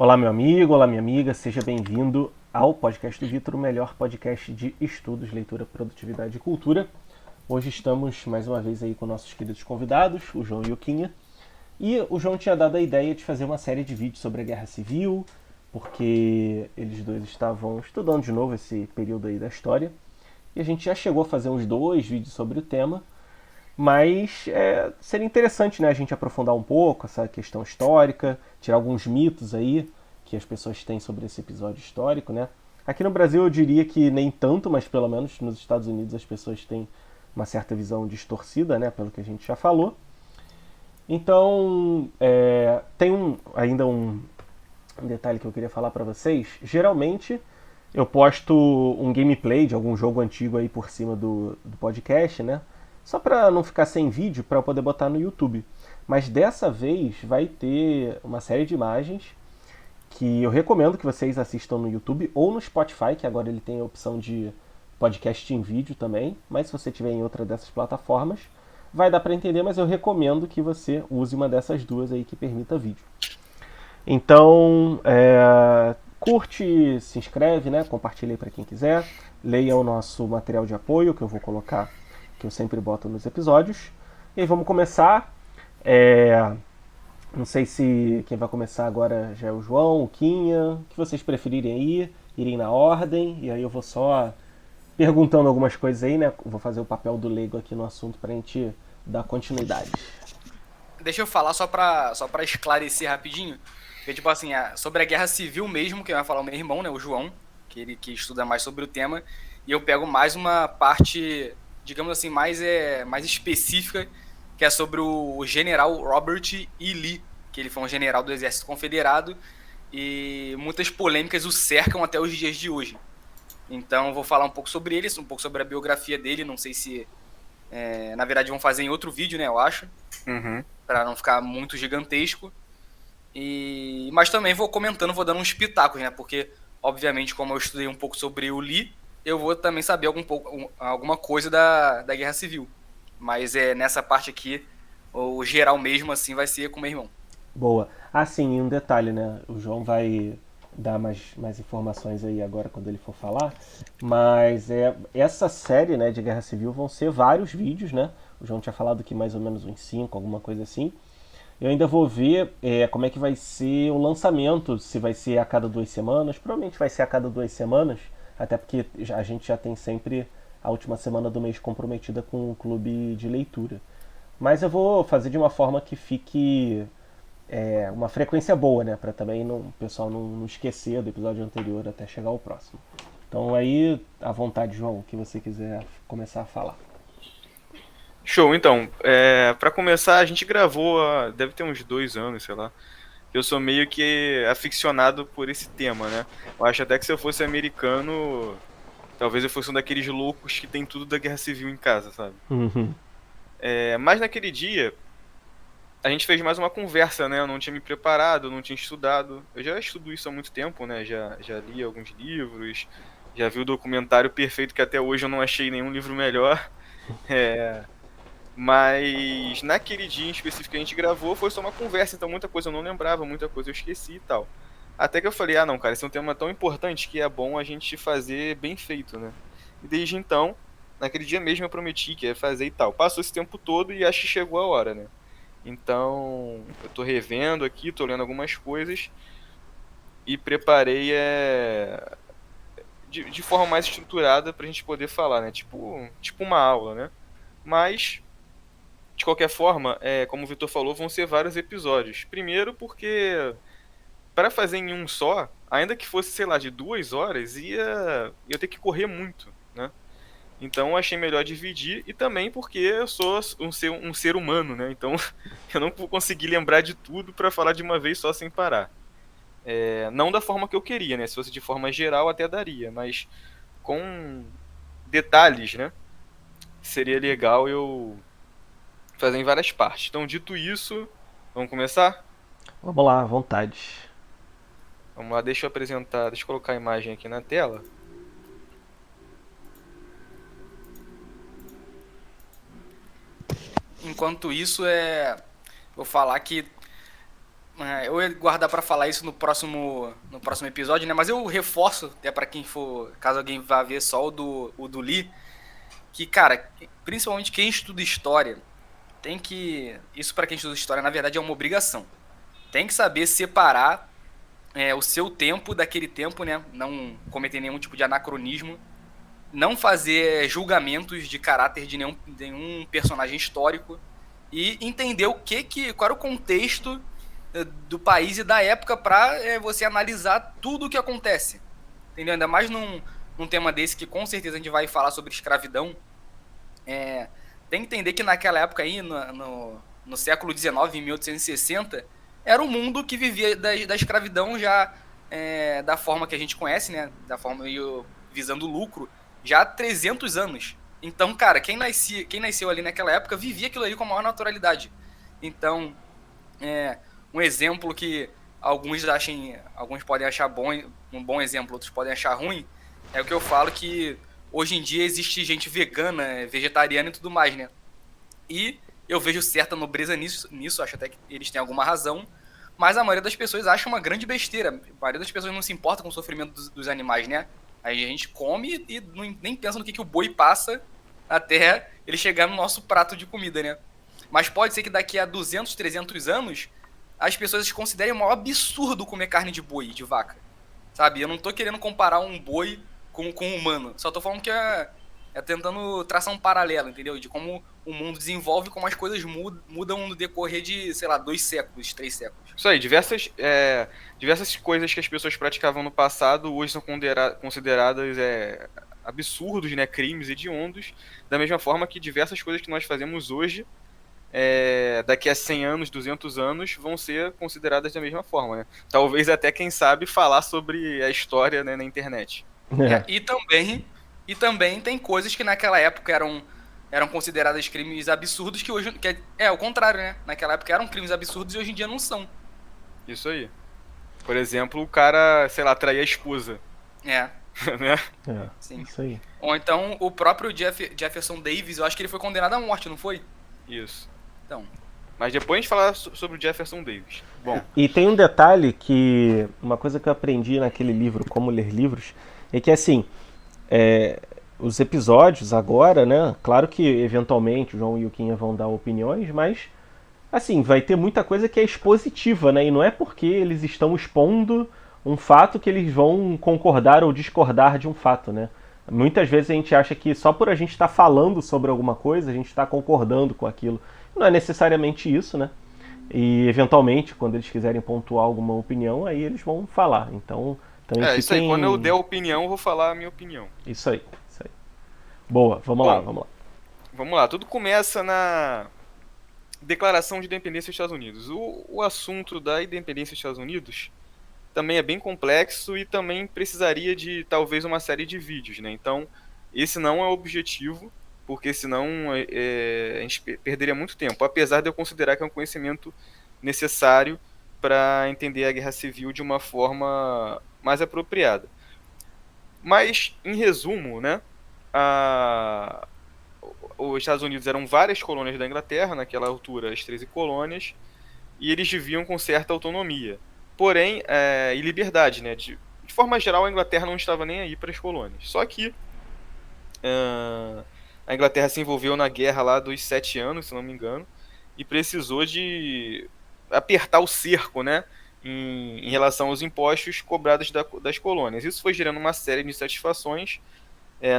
Olá, meu amigo, olá, minha amiga, seja bem-vindo ao podcast do Vitor, o melhor podcast de estudos, leitura, produtividade e cultura. Hoje estamos mais uma vez aí com nossos queridos convidados, o João e o Quinha. E o João tinha dado a ideia de fazer uma série de vídeos sobre a Guerra Civil, porque eles dois estavam estudando de novo esse período aí da história. E a gente já chegou a fazer uns 2 vídeos sobre o tema, mas seria interessante, né, a gente aprofundar um pouco essa questão histórica, tirar alguns mitos aí que as pessoas têm sobre esse episódio histórico, né? Aqui no Brasil eu diria que nem tanto, mas pelo menos nos Estados Unidos as pessoas têm uma certa visão distorcida, né, pelo que a gente já falou. Então, tem ainda um detalhe que eu queria falar para vocês. Geralmente eu posto um gameplay de algum jogo antigo aí por cima do podcast, né? Só para não ficar sem vídeo, para eu poder botar no YouTube. Mas dessa vez vai ter uma série de imagens que eu recomendo que vocês assistam no YouTube ou no Spotify, que agora ele tem a opção de podcast em vídeo também. Mas se você tiver em outra dessas plataformas, vai dar para entender, mas eu recomendo que você use uma dessas duas aí que permita vídeo. Então, curte, se inscreve, né? Compartilha aí para quem quiser. Leia o nosso material de apoio que eu vou colocar, que eu sempre boto nos episódios. E aí vamos começar. É, não sei se quem vai começar agora já é o João, o Quinha, o que vocês preferirem aí, irem na ordem. E aí eu vou só perguntando algumas coisas aí, né? Vou fazer o papel do leigo aqui no assunto para a gente dar continuidade. Deixa eu falar só pra esclarecer rapidinho. Porque, tipo assim, sobre a Guerra Civil mesmo, que vai falar o meu irmão, né, o João, que ele que estuda mais sobre o tema, e eu pego mais uma parte, digamos assim, mais específica, que é sobre o general Robert E. Lee, que ele foi um general do Exército Confederado, e muitas polêmicas o cercam até os dias de hoje. Então, eu vou falar um pouco sobre ele, um pouco sobre a biografia dele, não sei se, na verdade, vão fazer em outro vídeo, né, eu acho, Uhum. para não ficar muito gigantesco. Mas também vou comentando, vou dando uns pitacos, né? Porque, obviamente, como eu estudei um pouco sobre o Lee, eu vou também saber alguma coisa da Guerra Civil. Mas nessa parte aqui, o geral mesmo, assim, vai ser com meu irmão. Boa. Ah, sim, e um detalhe, né? O João vai dar mais informações aí agora quando ele for falar. Mas essa série, né, de Guerra Civil vão ser vários vídeos, né? O João tinha falado que mais ou menos uns 5, alguma coisa assim. Eu ainda vou ver como é que vai ser o lançamento, se vai ser a cada 2 semanas. Provavelmente vai ser a cada 2 semanas, até porque a gente já tem sempre a última semana do mês comprometida com o clube de leitura. Mas eu vou fazer de uma forma que fique uma frequência boa, né? Pra também o pessoal não esquecer do episódio anterior até chegar ao próximo. Então aí, à vontade, João, o que você quiser começar a falar. Show, então, para começar, a gente gravou, deve ter uns 2 anos, sei lá. Eu sou meio que aficionado por esse tema, né? Eu acho até que se eu fosse americano, talvez eu fosse um daqueles loucos que tem tudo da Guerra Civil em casa, sabe? Uhum. Mas naquele dia, a gente fez mais uma conversa, né? Eu não tinha me preparado, não tinha estudado. Eu já estudo isso há muito tempo, né? Já li alguns livros, já vi o documentário perfeito que até hoje eu não achei nenhum livro melhor. É, Mas naquele dia em específico que a gente gravou foi só uma conversa, então muita coisa eu não lembrava, muita coisa eu esqueci e tal. Até que eu falei, ah não, cara, esse é um tema tão importante que é bom a gente fazer bem feito, né? E desde então, naquele dia mesmo eu prometi que ia fazer e tal. Passou esse tempo todo e acho que chegou a hora, né? Então, eu tô revendo aqui, tô lendo algumas coisas e preparei de forma mais estruturada pra gente poder falar, né? Tipo uma aula, né? Mas de qualquer forma, como o Vitor falou, vão ser vários episódios. Primeiro porque para fazer em um só, ainda que fosse, sei lá, de 2 horas, ia ter que correr muito, né? Então eu achei melhor dividir e também porque eu sou um ser humano, né? Então eu não vou conseguir lembrar de tudo para falar de uma vez só sem parar. Não da forma que eu queria, né? Se fosse de forma geral até daria, mas com detalhes, né? Seria legal eu fazer em várias partes. Então, dito isso, vamos começar? Vamos lá, à vontade. Vamos lá, deixa eu colocar a imagem aqui na tela. Enquanto isso, vou falar que Eu ia guardar pra falar isso no próximo episódio, né? Mas eu reforço, até pra quem for, caso alguém vá ver só o do Lee, que, cara, principalmente quem estuda história, tem que. Isso pra quem estuda história, na verdade, é uma obrigação. Tem que saber separar o seu tempo daquele tempo, né? Não cometer nenhum tipo de anacronismo. Não fazer julgamentos de caráter de nenhum personagem histórico. E entender qual era o contexto do país e da época para você analisar tudo o que acontece. Entendeu? Ainda mais num tema desse que com certeza a gente vai falar sobre escravidão. Tem que entender que naquela época aí, no século XIX, em 1860, era um mundo que vivia da escravidão já da forma que a gente conhece, né? Da forma meio visando lucro, já há 300 anos. Então, cara, quem nasceu ali naquela época vivia aquilo ali com a maior naturalidade. Então, um exemplo que alguns podem achar bom, um bom exemplo, outros podem achar ruim, é o que eu falo que hoje em dia existe gente vegana, vegetariana e tudo mais, né? E eu vejo certa nobreza nisso, acho até que eles têm alguma razão, mas a maioria das pessoas acha uma grande besteira. A maioria das pessoas não se importa com o sofrimento dos animais, né? Aí a gente come e nem pensa no que o boi passa até ele chegar no nosso prato de comida, né? Mas pode ser que daqui a 200, 300 anos as pessoas considerem o maior absurdo comer carne de boi, de vaca. Sabe? Eu não tô querendo comparar um boi com um humano. Só tô falando que é tentando traçar um paralelo, entendeu? De como o mundo desenvolve, como as coisas mudam no decorrer de, sei lá, 2 séculos, 3 séculos. Isso aí, diversas coisas que as pessoas praticavam no passado hoje são consideradas absurdos, né, crimes hediondos, da mesma forma que diversas coisas que nós fazemos hoje, daqui a 100 anos, 200 anos, vão ser consideradas da mesma forma, né? Talvez até, quem sabe, falar sobre a história, né, na internet. E também tem coisas que naquela época eram consideradas crimes absurdos que hoje... É o contrário, né? Naquela época eram crimes absurdos e hoje em dia não são. Isso aí. Por exemplo, o cara, sei lá, trair a esposa. Né? Sim. Isso aí. Ou então o próprio Jefferson Davis, eu acho que ele foi condenado à morte, não foi? Isso. Então. Mas depois a gente fala sobre o Jefferson Davis. Bom. E tem um detalhe que... Uma coisa que eu aprendi naquele livro, Como Ler Livros, é que assim... os episódios agora, né? Claro que eventualmente o João e o Quinha vão dar opiniões, mas assim, vai ter muita coisa que é expositiva, né? E não é porque eles estão expondo um fato que eles vão concordar ou discordar de um fato, né? Muitas vezes a gente acha que só por a gente estar falando sobre alguma coisa, a gente está concordando com aquilo. Não é necessariamente isso, né? E eventualmente, quando eles quiserem pontuar alguma opinião, aí eles vão falar. Então, também isso aí. Quando eu der opinião, eu vou falar a minha opinião. Isso aí. Boa, vamos lá. Vamos lá. Tudo começa na Declaração de Independência dos Estados Unidos. O assunto da independência dos Estados Unidos também é bem complexo e também precisaria de talvez uma série de vídeos, né? Então, esse não é o objetivo, porque senão a gente perderia muito tempo, apesar de eu considerar que é um conhecimento necessário para entender a Guerra Civil de uma forma mais apropriada. Mas, em resumo, né, os Estados Unidos eram várias colônias da Inglaterra, naquela altura as 13 colônias, e eles viviam com certa autonomia. Porém, e liberdade, né? De forma geral, a Inglaterra não estava nem aí para as colônias. Só que a Inglaterra se envolveu na guerra lá dos 7 anos, se não me engano, e precisou de apertar o cerco, né? Em relação aos impostos cobrados das colônias. Isso foi gerando uma série de insatisfações,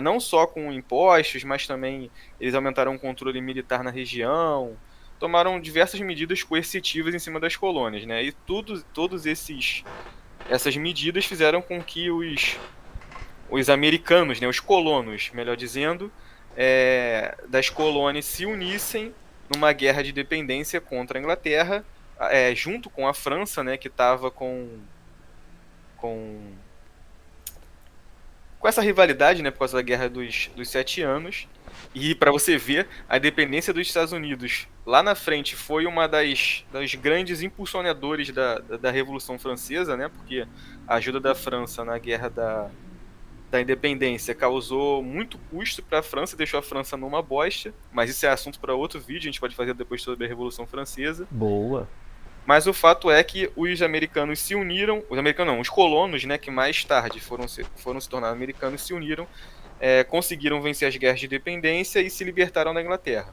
não só com impostos, mas também eles aumentaram o controle militar na região, tomaram diversas medidas coercitivas em cima das colônias, né? E todas essas medidas fizeram com que os americanos, né, os colonos, melhor dizendo, das colônias se unissem numa guerra de independência contra a Inglaterra, junto com a França, né, que estava com essa rivalidade, né, por causa da Guerra dos 7 anos. E para você ver, a independência dos Estados Unidos lá na frente foi uma das grandes impulsionadores da Revolução Francesa, né, porque a ajuda da França na Guerra da Independência causou muito custo para a França, deixou a França numa bosta, mas isso é assunto para outro vídeo, a gente pode fazer depois sobre a Revolução Francesa. Boa. Mas o fato é que os americanos se uniram, os americanos não, os colonos, né, que mais tarde foram se tornar americanos, se uniram, conseguiram vencer as guerras de independência e se libertaram da Inglaterra.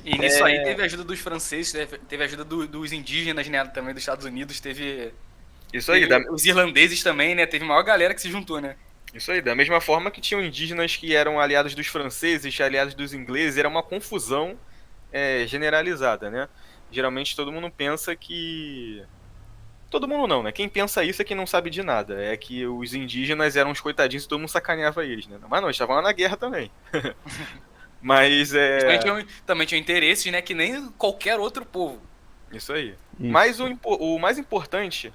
E nisso aí teve a ajuda dos franceses, teve a ajuda dos indígenas, né, também dos Estados Unidos, Isso aí, os irlandeses também, né, teve maior galera que se juntou, né. Isso aí, da mesma forma que tinham indígenas que eram aliados dos franceses, aliados dos ingleses, era uma confusão generalizada, né? Geralmente todo mundo pensa que... Todo mundo não, né? Quem pensa isso é quem não sabe de nada. É que os indígenas eram os coitadinhos e todo mundo sacaneava eles, né? Mas não, eles estavam lá na guerra também. Mas Também tinham interesses, né, que nem qualquer outro povo. Isso aí. Isso. Mas o mais importante,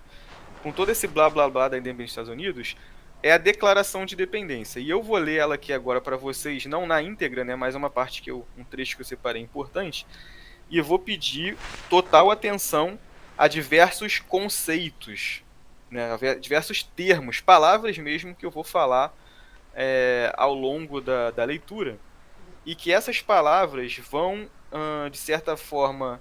com todo esse blá blá blá da independência dos Estados Unidos, é a Declaração de Independência. E eu vou ler ela aqui agora para vocês, não na íntegra, né? Mas uma parte um trecho que eu separei importante. E eu vou pedir total atenção a diversos conceitos, né, a diversos termos, palavras mesmo que eu vou falar ao longo da leitura, e que essas palavras vão, de certa forma,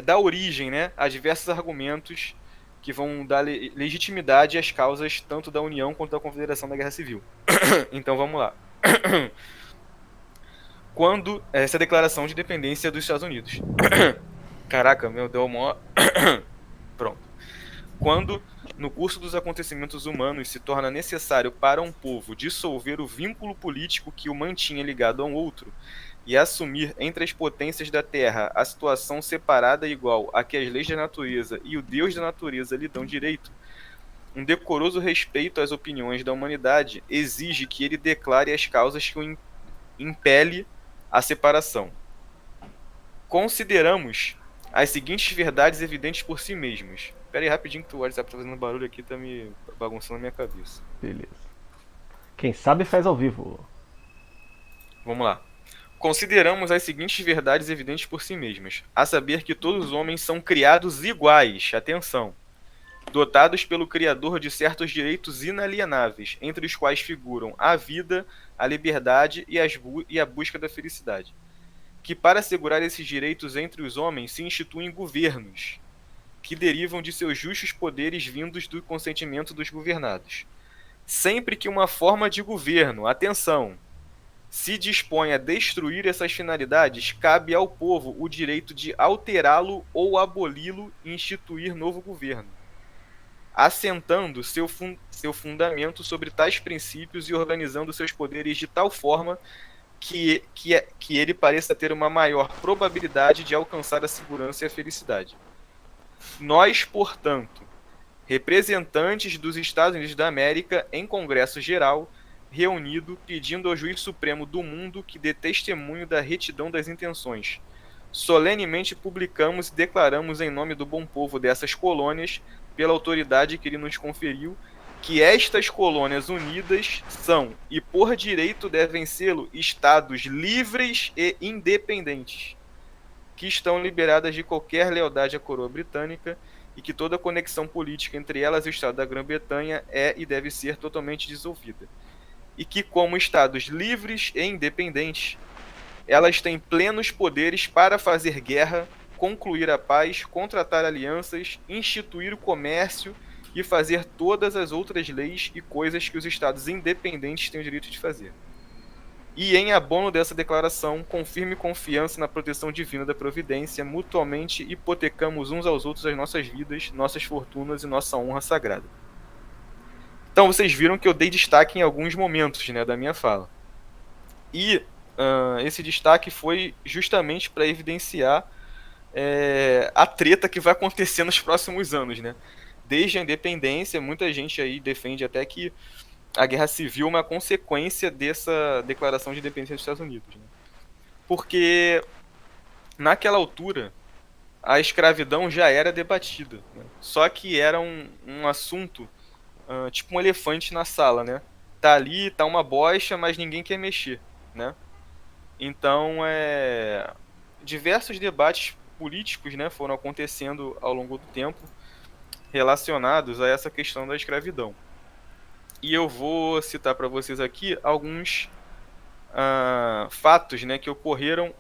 dar origem, né, a diversos argumentos que vão dar legitimidade às causas tanto da União quanto da Confederação da Guerra Civil. Então vamos lá. Quando essa declaração de independência dos Estados Unidos. Caraca, meu, deu uma... Pronto. Quando, no curso dos acontecimentos humanos, se torna necessário para um povo dissolver o vínculo político que o mantinha ligado a um outro e assumir entre as potências da Terra a situação separada e igual a que as leis da natureza e o Deus da natureza lhe dão direito, um decoroso respeito às opiniões da humanidade exige que ele declare as causas que o impele a separação. Consideramos as seguintes verdades evidentes por si mesmos. Pera aí rapidinho que o WhatsApp tá fazendo barulho aqui, tá me bagunçando a minha cabeça. Beleza. Quem sabe faz ao vivo. Vamos lá. Consideramos as seguintes verdades evidentes por si mesmas, a saber que todos os homens são criados iguais, atenção, dotados pelo Criador de certos direitos inalienáveis, entre os quais figuram a vida, a liberdade e a busca da felicidade. Que para assegurar esses direitos entre os homens se instituem governos, que derivam de seus justos poderes vindos do consentimento dos governados. Sempre que uma forma de governo, atenção, se dispõe a destruir essas finalidades, cabe ao povo o direito de alterá-lo ou aboli-lo e instituir novo governo, assentando seu fundamento sobre tais princípios e organizando seus poderes de tal forma que ele pareça ter uma maior probabilidade de alcançar a segurança e a felicidade. Nós, portanto, representantes dos Estados Unidos da América em Congresso Geral, reunido, pedindo ao Juiz Supremo do mundo que dê testemunho da retidão das intenções, solenemente publicamos e declaramos em nome do bom povo dessas colônias, pela autoridade que ele nos conferiu, que estas colônias unidas são, e por direito devem sê-lo, estados livres e independentes, que estão liberadas de qualquer lealdade à coroa britânica e que toda conexão política entre elas e o Estado da Grã-Bretanha é e deve ser totalmente dissolvida. E que, como estados livres e independentes, elas têm plenos poderes para fazer guerra, concluir a paz, contratar alianças, instituir o comércio e fazer todas as outras leis e coisas que os estados independentes têm o direito de fazer. E em abono dessa declaração, com firme confiança na proteção divina da providência, mutuamente hipotecamos uns aos outros as nossas vidas, nossas fortunas e nossa honra sagrada. Então vocês viram que eu dei destaque em alguns momentos, né, da minha fala. E esse destaque foi justamente para evidenciar a treta que vai acontecer nos próximos anos, né? Desde a independência, muita gente aí defende até que a Guerra Civil é uma consequência dessa declaração de independência dos Estados Unidos, né? Porque naquela altura a escravidão já era debatida, né? Só que era um assunto tipo um elefante na sala, né? Tá ali, tá uma bocha, mas ninguém quer mexer, né? Então, diversos debates políticos, né, foram acontecendo ao longo do tempo relacionados a essa questão da escravidão. E eu vou citar para vocês aqui alguns fatos, né, que ocorreram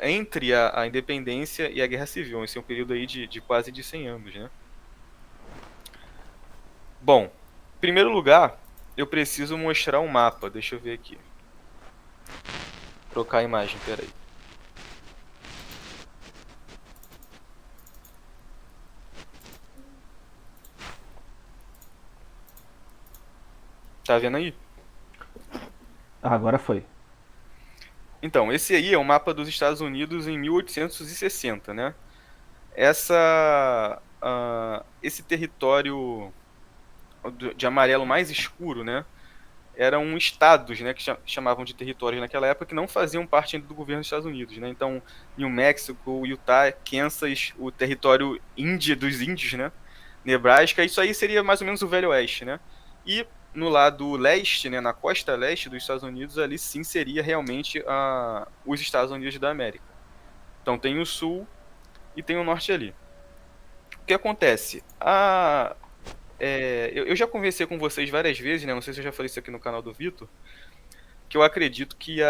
entre a independência e a Guerra Civil. Esse é um período aí de quase de 100 anos, né? Bom, em primeiro lugar, eu preciso mostrar um mapa. Deixa eu ver aqui. Trocar a imagem, peraí. Tá vendo aí? Ah, agora foi. Então, esse aí é o mapa dos Estados Unidos em 1860, né? Esse território de amarelo mais escuro, né? Eram estados, né, que chamavam de territórios naquela época, que não faziam parte ainda do governo dos Estados Unidos, né? Então, New Mexico, Utah, Kansas, o território dos índios, né? Nebraska, isso aí seria mais ou menos o Velho Oeste, né? E no lado leste, né, na costa leste dos Estados Unidos, ali sim seria realmente os Estados Unidos da América. Então tem o sul e tem o norte ali. O que acontece? Eu já conversei com vocês várias vezes, né? Não sei se eu já falei isso aqui no canal do Vitor, que eu acredito que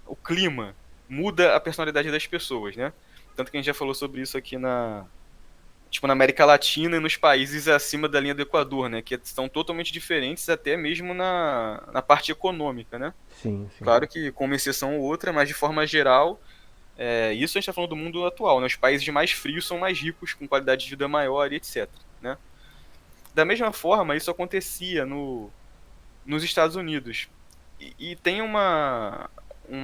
o clima muda a personalidade das pessoas, né? Tanto que a gente já falou sobre isso aqui na América Latina e nos países acima da linha do Equador, né? Que são totalmente diferentes até mesmo na parte econômica, né? Sim, sim. Claro que com uma exceção ou outra, mas de forma geral, isso a gente está falando do mundo atual, né? Os países mais frios são mais ricos, com qualidade de vida maior e etc, né? Da mesma forma, isso acontecia nos Estados Unidos. E tem uma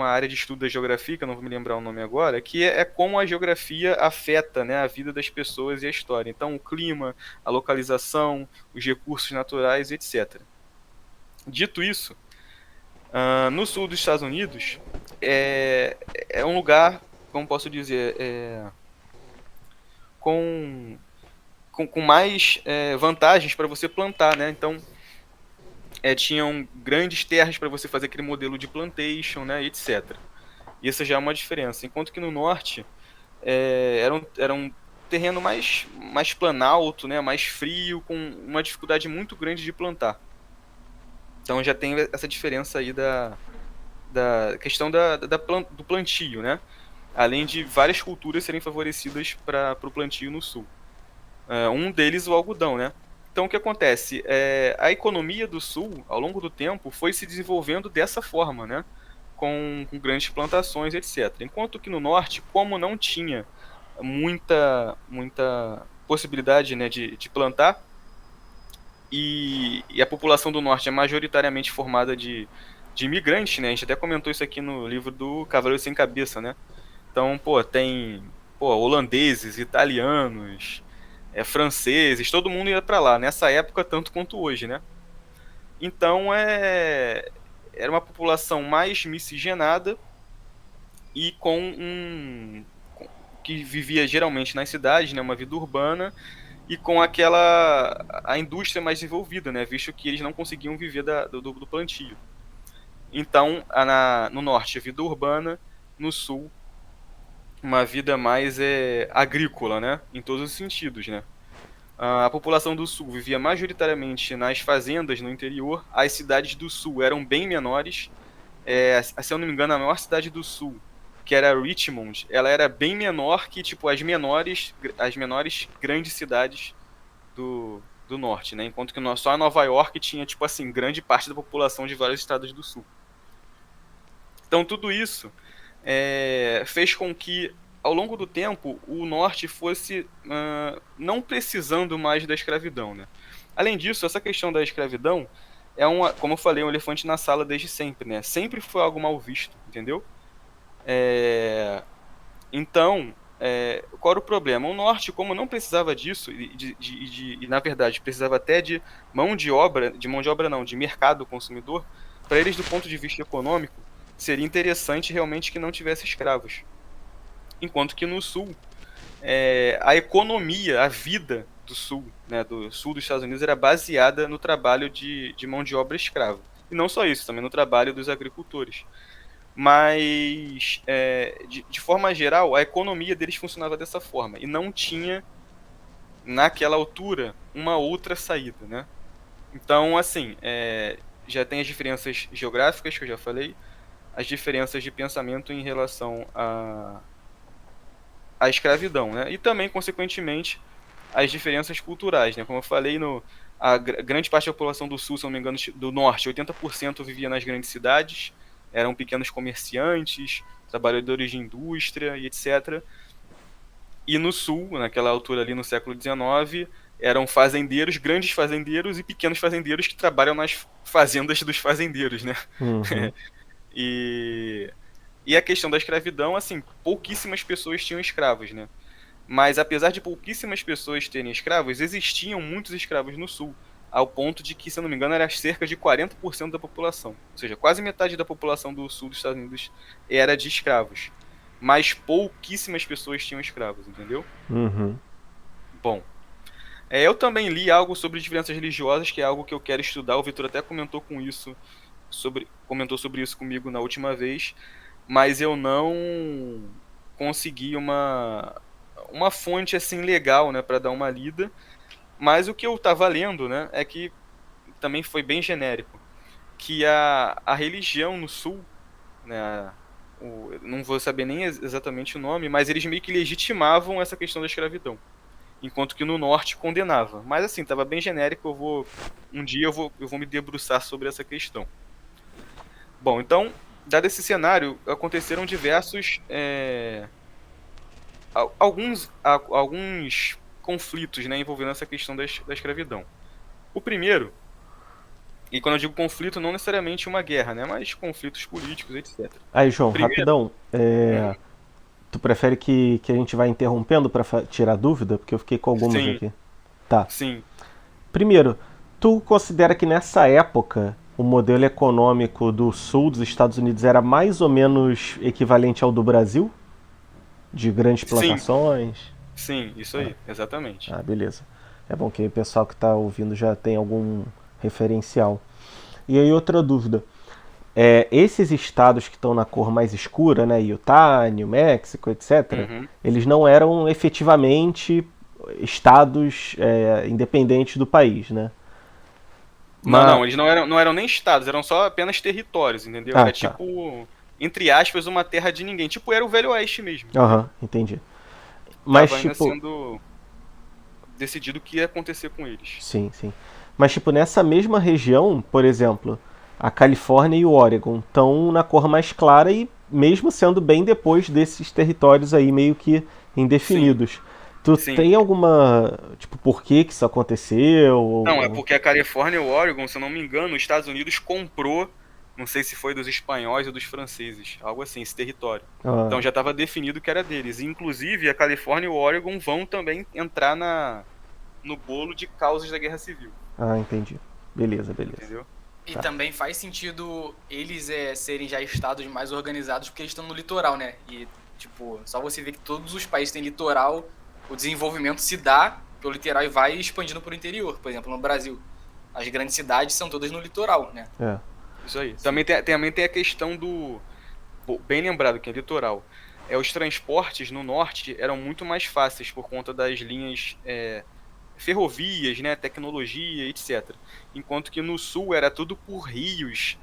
área de estudo da geografia, que eu não vou me lembrar o nome agora, que é como a geografia afeta, né, a vida das pessoas e a história. Então, o clima, a localização, os recursos naturais, etc. Dito isso, no sul dos Estados Unidos é um lugar, como posso dizer, com, com mais vantagens para você plantar, né? Então, tinham grandes terras para você fazer aquele modelo de plantation, né, etc. E essa já é uma diferença. Enquanto que no norte era um terreno mais planalto, né, mais frio, com uma dificuldade muito grande de plantar. Então já tem essa diferença aí da questão do plantio, né? Além de várias culturas serem favorecidas para o plantio no sul. Um deles, o algodão, né? Então, o que acontece? A economia do Sul, ao longo do tempo, foi se desenvolvendo dessa forma, né? Com grandes plantações, etc. Enquanto que no Norte, como não tinha muita possibilidade, né, de plantar, e a população do Norte é majoritariamente formada de imigrantes, né? A gente até comentou isso aqui no livro do Cavaleiro Sem Cabeça, né? Então, tem holandeses, italianos, franceses, todo mundo ia para lá, nessa época tanto quanto hoje, né? Então era uma população mais miscigenada e que vivia geralmente nas cidades, né, uma vida urbana e com a indústria mais desenvolvida, né, visto que eles não conseguiam viver do plantio. Então, no norte, a vida urbana, no sul, uma vida mais agrícola, né, em todos os sentidos, né. A população do sul vivia majoritariamente nas fazendas no interior. As cidades do sul eram bem menores. Se eu não me engano, a maior cidade do sul, que era Richmond, ela era bem menor que tipo as menores grandes cidades do norte, né? Enquanto que só Nova York tinha tipo assim grande parte da população de vários estados do sul. Então tudo isso fez com que ao longo do tempo, o norte fosse não precisando mais da escravidão, né? Além disso, essa questão da escravidão como eu falei, um elefante na sala desde sempre, né? Sempre foi algo mal visto, entendeu? Então, qual era o problema? O norte, como não precisava disso, e na verdade precisava até de mão de obra não, de mercado consumidor, para eles, do ponto de vista econômico, seria interessante realmente que não tivesse escravos. Enquanto que no sul, a economia, a vida do sul, né, do sul dos Estados Unidos, era baseada no trabalho de mão de obra escrava. E não só isso, também no trabalho dos agricultores. Mas, de forma geral, a economia deles funcionava dessa forma. E não tinha, naquela altura, uma outra saída, né? Então, assim, já tem as diferenças geográficas que eu já falei. as diferenças de pensamento em relação à escravidão, né? E também, consequentemente, as diferenças culturais, né? Como eu falei, grande parte da população do sul, se não me engano, do norte, 80% vivia nas grandes cidades, eram pequenos comerciantes, trabalhadores de indústria e etc. E no sul, naquela altura ali no século XIX, eram fazendeiros, grandes fazendeiros e pequenos fazendeiros que trabalham nas fazendas dos fazendeiros, né? Uhum. E, e a questão da escravidão, assim, pouquíssimas pessoas tinham escravos, né? Mas apesar de pouquíssimas pessoas terem escravos, existiam muitos escravos no sul, ao ponto de que, se eu não me engano, era cerca de 40% da população. Ou seja, quase metade da população do sul dos Estados Unidos era de escravos. Mas pouquíssimas pessoas tinham escravos, entendeu? Uhum. Bom, eu também li algo sobre diferenças religiosas, que é algo que eu quero estudar. O Vitor até comentou sobre isso comigo na última vez, mas eu não consegui uma fonte assim legal, né, para dar uma lida. Mas o que eu estava lendo, né, é que também foi bem genérico, que a religião no sul, né, não vou saber nem exatamente o nome, mas eles meio que legitimavam essa questão da escravidão, enquanto que no norte condenava. Mas assim, estava bem genérico, um dia eu vou me debruçar sobre essa questão. Bom, então, dado esse cenário, aconteceram diversos alguns conflitos, né, envolvendo essa questão da escravidão. O primeiro, e quando eu digo conflito, não necessariamente uma guerra, né, mas conflitos políticos, etc. Aí, João, Primeiro, rapidão. Tu prefere que a gente vá interrompendo para tirar dúvida? Porque eu fiquei com algumas sim, aqui. Tá. sim, Primeiro, tu considera que nessa época o modelo econômico do sul dos Estados Unidos era mais ou menos equivalente ao do Brasil? De grandes sim, plantações? sim, isso aí, exatamente. Ah, beleza. É bom que o pessoal que está ouvindo já tem algum referencial. E aí, outra dúvida. Esses estados que estão na cor mais escura, né, Utah, New Mexico, etc., Uhum. eles não eram efetivamente estados independentes do país, né? Não, Mas, não, eles não eram nem estados, eram só apenas territórios, entendeu? ah, Era tá. tipo, entre aspas, uma terra de ninguém. Tipo, era o Velho Oeste mesmo, entendeu? Aham, entendi. Mas, Tava ainda tipo, sendo decidido o que ia acontecer com eles. sim, sim. Mas, tipo, nessa mesma região, por exemplo, a Califórnia e o Oregon estão na cor mais clara e mesmo sendo bem depois desses territórios aí meio que Sim, indefinidos. Tu sim. tem alguma, tipo, por que que isso aconteceu? Não, é porque a Califórnia e o Oregon, se eu não me engano, os Estados Unidos comprou, não sei se foi dos espanhóis ou dos franceses, algo assim, esse território. Ah, Então já estava definido que era deles. E, inclusive, a Califórnia e o Oregon vão também entrar no bolo de causas da Guerra Civil, entendi. Beleza, beleza. entendeu? E Tá. também faz sentido eles serem já estados mais organizados porque eles estão no litoral, né? E, tipo, só você ver que todos os países têm litoral, o desenvolvimento se dá pelo litoral e vai expandindo para o interior. Por exemplo, no Brasil, as grandes cidades são todas no litoral, né? É. Isso aí. Também tem a questão bem lembrado que é litoral. Os transportes no norte eram muito mais fáceis por conta das linhas ferrovias, né, tecnologia, etc. Enquanto que no sul era tudo por rios,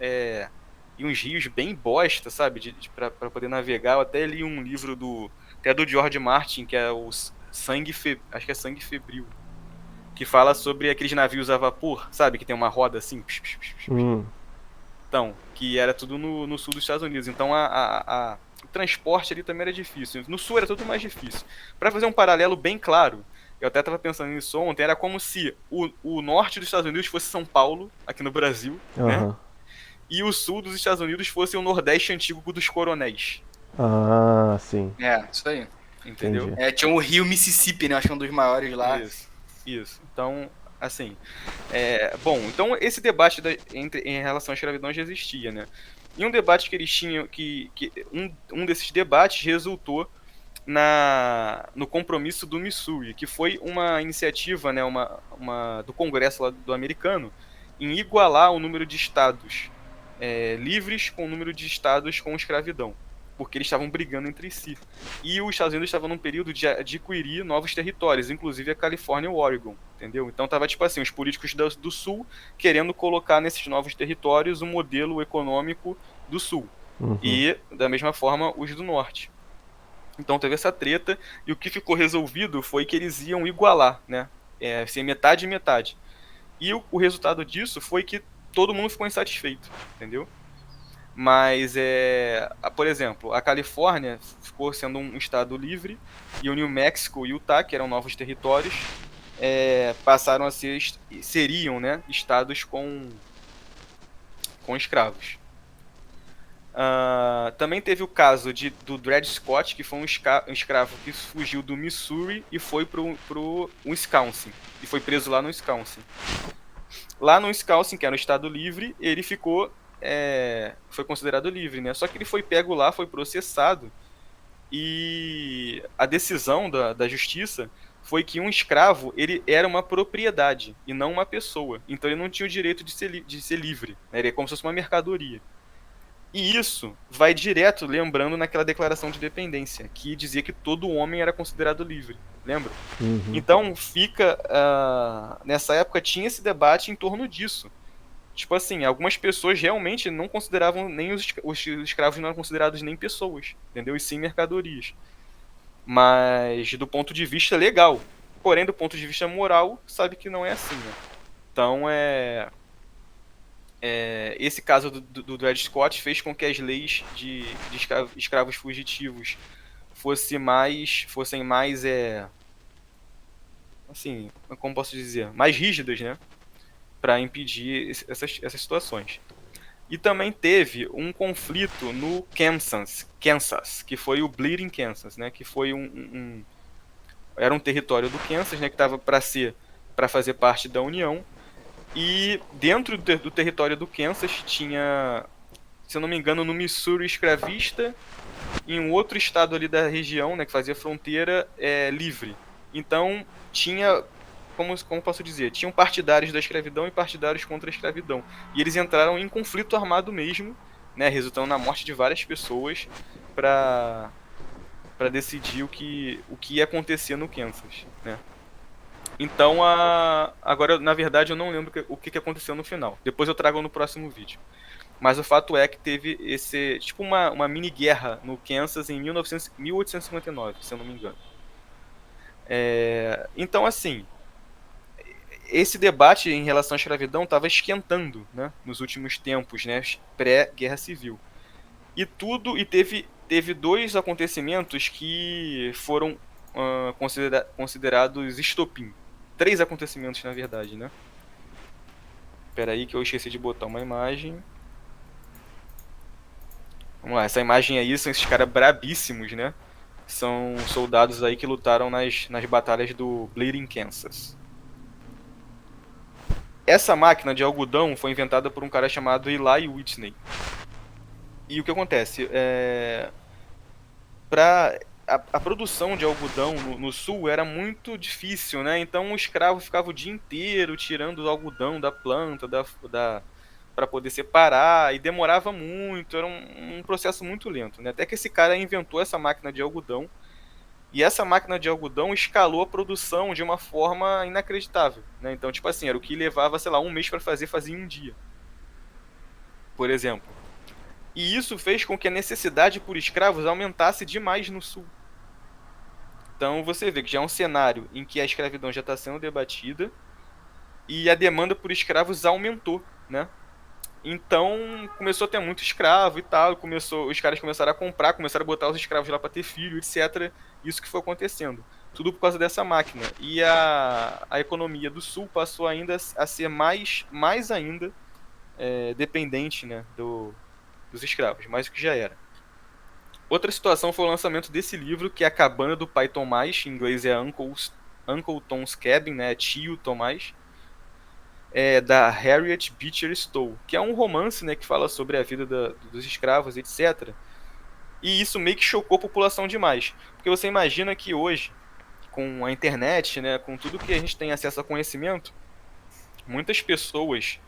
e uns rios bem bosta, sabe, para poder navegar. Eu até li um livro até do George Martin, que é acho que é Sangue Febril, que fala sobre aqueles navios a vapor, sabe, que tem uma roda assim. Hum, Então, que era tudo no sul dos Estados Unidos. Então, o transporte ali também era difícil. No sul era tudo mais difícil. Para fazer um paralelo bem claro, eu até estava pensando nisso ontem, era como se o norte dos Estados Unidos fosse São Paulo, aqui no Brasil, né? aham. E o sul dos Estados Unidos fosse o Nordeste antigo dos coronéis. Ah, sim. É, isso aí. Entendeu? Entendi. Tinha o rio Mississippi, né? Acho que é um dos maiores lá. Isso, isso. Então, assim, bom, então esse debate em relação à escravidão já existia, né? E um debate que eles tinham, um desses debates resultou no compromisso do Missouri, que foi uma iniciativa, né, do Congresso lá do americano, em igualar o número de estados livres com o número de estados com escravidão, porque eles estavam brigando entre si. E os Estados Unidos estavam num período de adquirir novos territórios, inclusive a Califórnia e o Oregon, entendeu? Então tava tipo assim, os políticos do Sul querendo colocar nesses novos territórios um modelo econômico do Sul. Uhum. e da mesma forma os do norte. Então teve essa treta e o que ficou resolvido foi que eles iam igualar, né? Ser metade e metade. E o resultado disso foi que todo mundo ficou insatisfeito, entendeu? Mas, por exemplo, a Califórnia ficou sendo um estado livre e o New Mexico e o Utah, que eram novos territórios, passaram a seriam, né, estados com escravos. Também teve o caso do Dred Scott, que foi um escravo que fugiu do Missouri e foi pro Wisconsin. E foi preso lá no Wisconsin. Lá no Wisconsin, que era um estado livre, ele foi considerado livre, né? Só que ele foi pego lá, foi processado, e a decisão da justiça foi que um escravo, ele era uma propriedade e não uma pessoa. Então ele não tinha o direito de ser livre, né? Ele é como se fosse uma mercadoria. E isso vai direto lembrando naquela declaração de independência, que dizia que todo homem era considerado livre, lembra? Uhum. Então nessa época tinha esse debate em torno disso. Tipo assim, algumas pessoas realmente não consideravam nem os escravos não eram considerados nem pessoas, entendeu? E sim mercadorias. Mas do ponto de vista legal. Porém, do ponto de vista moral, sabe que não é assim, né? Então, esse caso do Dred Scott fez com que as leis de escravos fugitivos fossem mais, assim, como posso dizer, mais rígidas, né? Para impedir essas situações. E também teve um conflito no Kansas, que foi o Bleeding Kansas, né? Que foi era um território do Kansas, né? Que estava para fazer parte da União. E dentro do território do Kansas tinha, se eu não me engano, no Missouri escravista, e um outro estado ali da região, né? Que fazia fronteira livre. Então tinha, como posso dizer, tinham partidários da escravidão e partidários contra a escravidão. E eles entraram em conflito armado mesmo, né, resultando na morte de várias pessoas para decidir o que ia acontecer no Kansas, né? Então, agora, na verdade, eu não lembro o que aconteceu no final. Depois eu trago no próximo vídeo. Mas o fato é que teve tipo uma mini guerra no Kansas em 1859, se eu não me engano. Então, assim, esse debate em relação à escravidão estava esquentando, né, nos últimos tempos, né, pré-guerra civil. E teve dois acontecimentos que foram considerados estopim. Três acontecimentos, na verdade, né? Espera aí que eu esqueci de botar uma imagem. Vamos lá, essa imagem aí são esses caras brabíssimos, né? São soldados aí que lutaram nas batalhas do Bleeding Kansas. Essa máquina de algodão foi inventada por um cara chamado Eli Whitney. E o que acontece? A produção de algodão no sul era muito difícil, né? Então o escravo ficava o dia inteiro tirando o algodão da planta, para poder separar, e demorava muito, era um processo muito lento, né? Até que esse cara inventou essa máquina de algodão, e essa máquina de algodão escalou a produção de uma forma inacreditável, né? Então, tipo assim, era o que levava, sei lá, um mês para fazia em um dia, por exemplo. E isso fez com que a necessidade por escravos aumentasse demais no sul. Então você vê que já é um cenário em que a escravidão já está sendo debatida e a demanda por escravos aumentou, né? Então começou a ter muito escravo e tal, os caras começaram a comprar, começaram a botar os escravos lá para ter filho, etc. Isso que foi acontecendo. Tudo por causa dessa máquina. E a economia do sul passou ainda a ser mais ainda dependente, né, dos escravos, mais do que já era. Outra situação foi o lançamento desse livro, que é A Cabana do Pai Tomás, em inglês é Uncle Tom's Cabin, né, Tio Tomás, da Harriet Beecher Stowe, que é um romance, né, que fala sobre a vida dos escravos, etc. E isso meio que chocou a população demais, porque você imagina que hoje, com a internet, né, com tudo que a gente tem acesso a conhecimento, muitas pessoas,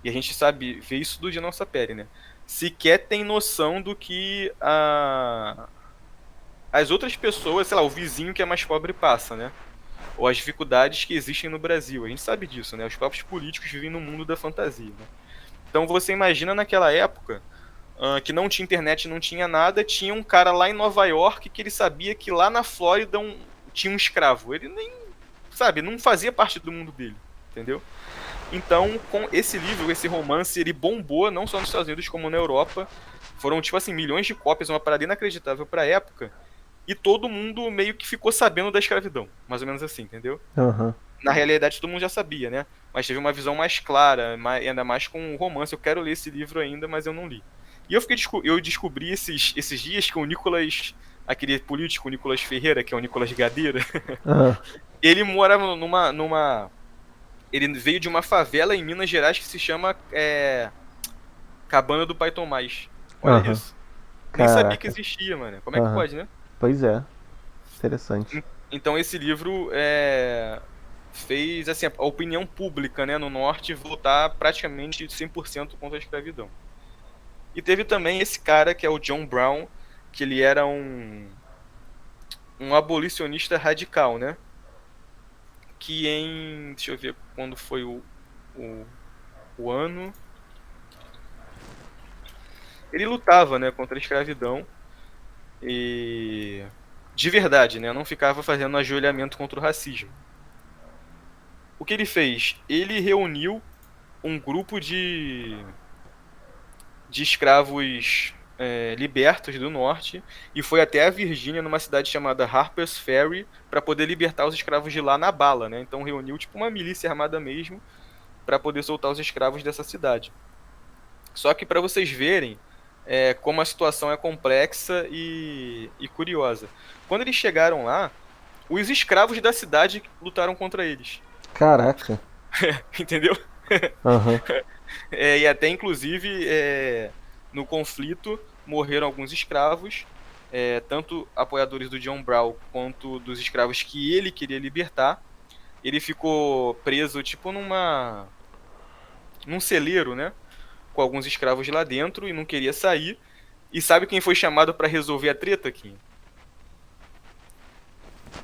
e a gente sabe ver isso do dia da nossa pele, né, sequer tem noção do que as outras pessoas, sei lá, o vizinho que é mais pobre passa, né? Ou as dificuldades que existem no Brasil. A gente sabe disso, né? Os próprios políticos vivem no mundo da fantasia, né? Então você imagina naquela época que não tinha internet, não tinha nada, tinha um cara lá em Nova York que ele sabia que lá na Flórida tinha um escravo. Ele nem, sabe, não fazia parte do mundo dele, entendeu? Então, com esse livro, esse romance, ele bombou não só nos Estados Unidos como na Europa. Foram, tipo assim, milhões de cópias, uma parada inacreditável pra época. E todo mundo meio que ficou sabendo da escravidão. Mais ou menos assim, entendeu? Aham. Na realidade, todo mundo já sabia, né? Mas teve uma visão mais clara, ainda mais com o romance. Eu quero ler esse livro ainda, mas eu não li. E eu descobri esses dias que o Nicolas, aquele político, o Nicolas Ferreira, que é o Nicolas Gadeira, Aham. ele mora ele veio de uma favela em Minas Gerais que se chama Cabana do Pai Tomás. Olha Aham. isso. Nem sabia que Caraca. existia, mano. Como é que Aham. pode, né? Pois é. Interessante. Então esse livro fez assim, a opinião pública, né, no norte voltar praticamente 100% contra a escravidão. E teve também esse cara que é o John Brown, que ele era um abolicionista radical, né? Que deixa eu ver quando foi o ano. Ele lutava, né, contra a escravidão e de verdade, né, não ficava fazendo ajoelhamento contra o racismo. O que ele fez? Ele reuniu um grupo de escravos libertos do norte e foi até a Virgínia, numa cidade chamada Harper's Ferry, para poder libertar os escravos de lá na bala, né? Então reuniu tipo uma milícia armada mesmo para poder soltar os escravos dessa cidade. Só que para vocês verem como a situação é complexa e curiosa. Quando eles chegaram lá, os escravos da cidade lutaram contra eles. Caraca. Entendeu? Aham. E até inclusive no conflito morreram alguns escravos, tanto apoiadores do John Brown quanto dos escravos que ele queria libertar. Ele ficou preso tipo num celeiro, né, com alguns escravos lá dentro e não queria sair. E sabe quem foi chamado para resolver a treta, Kim?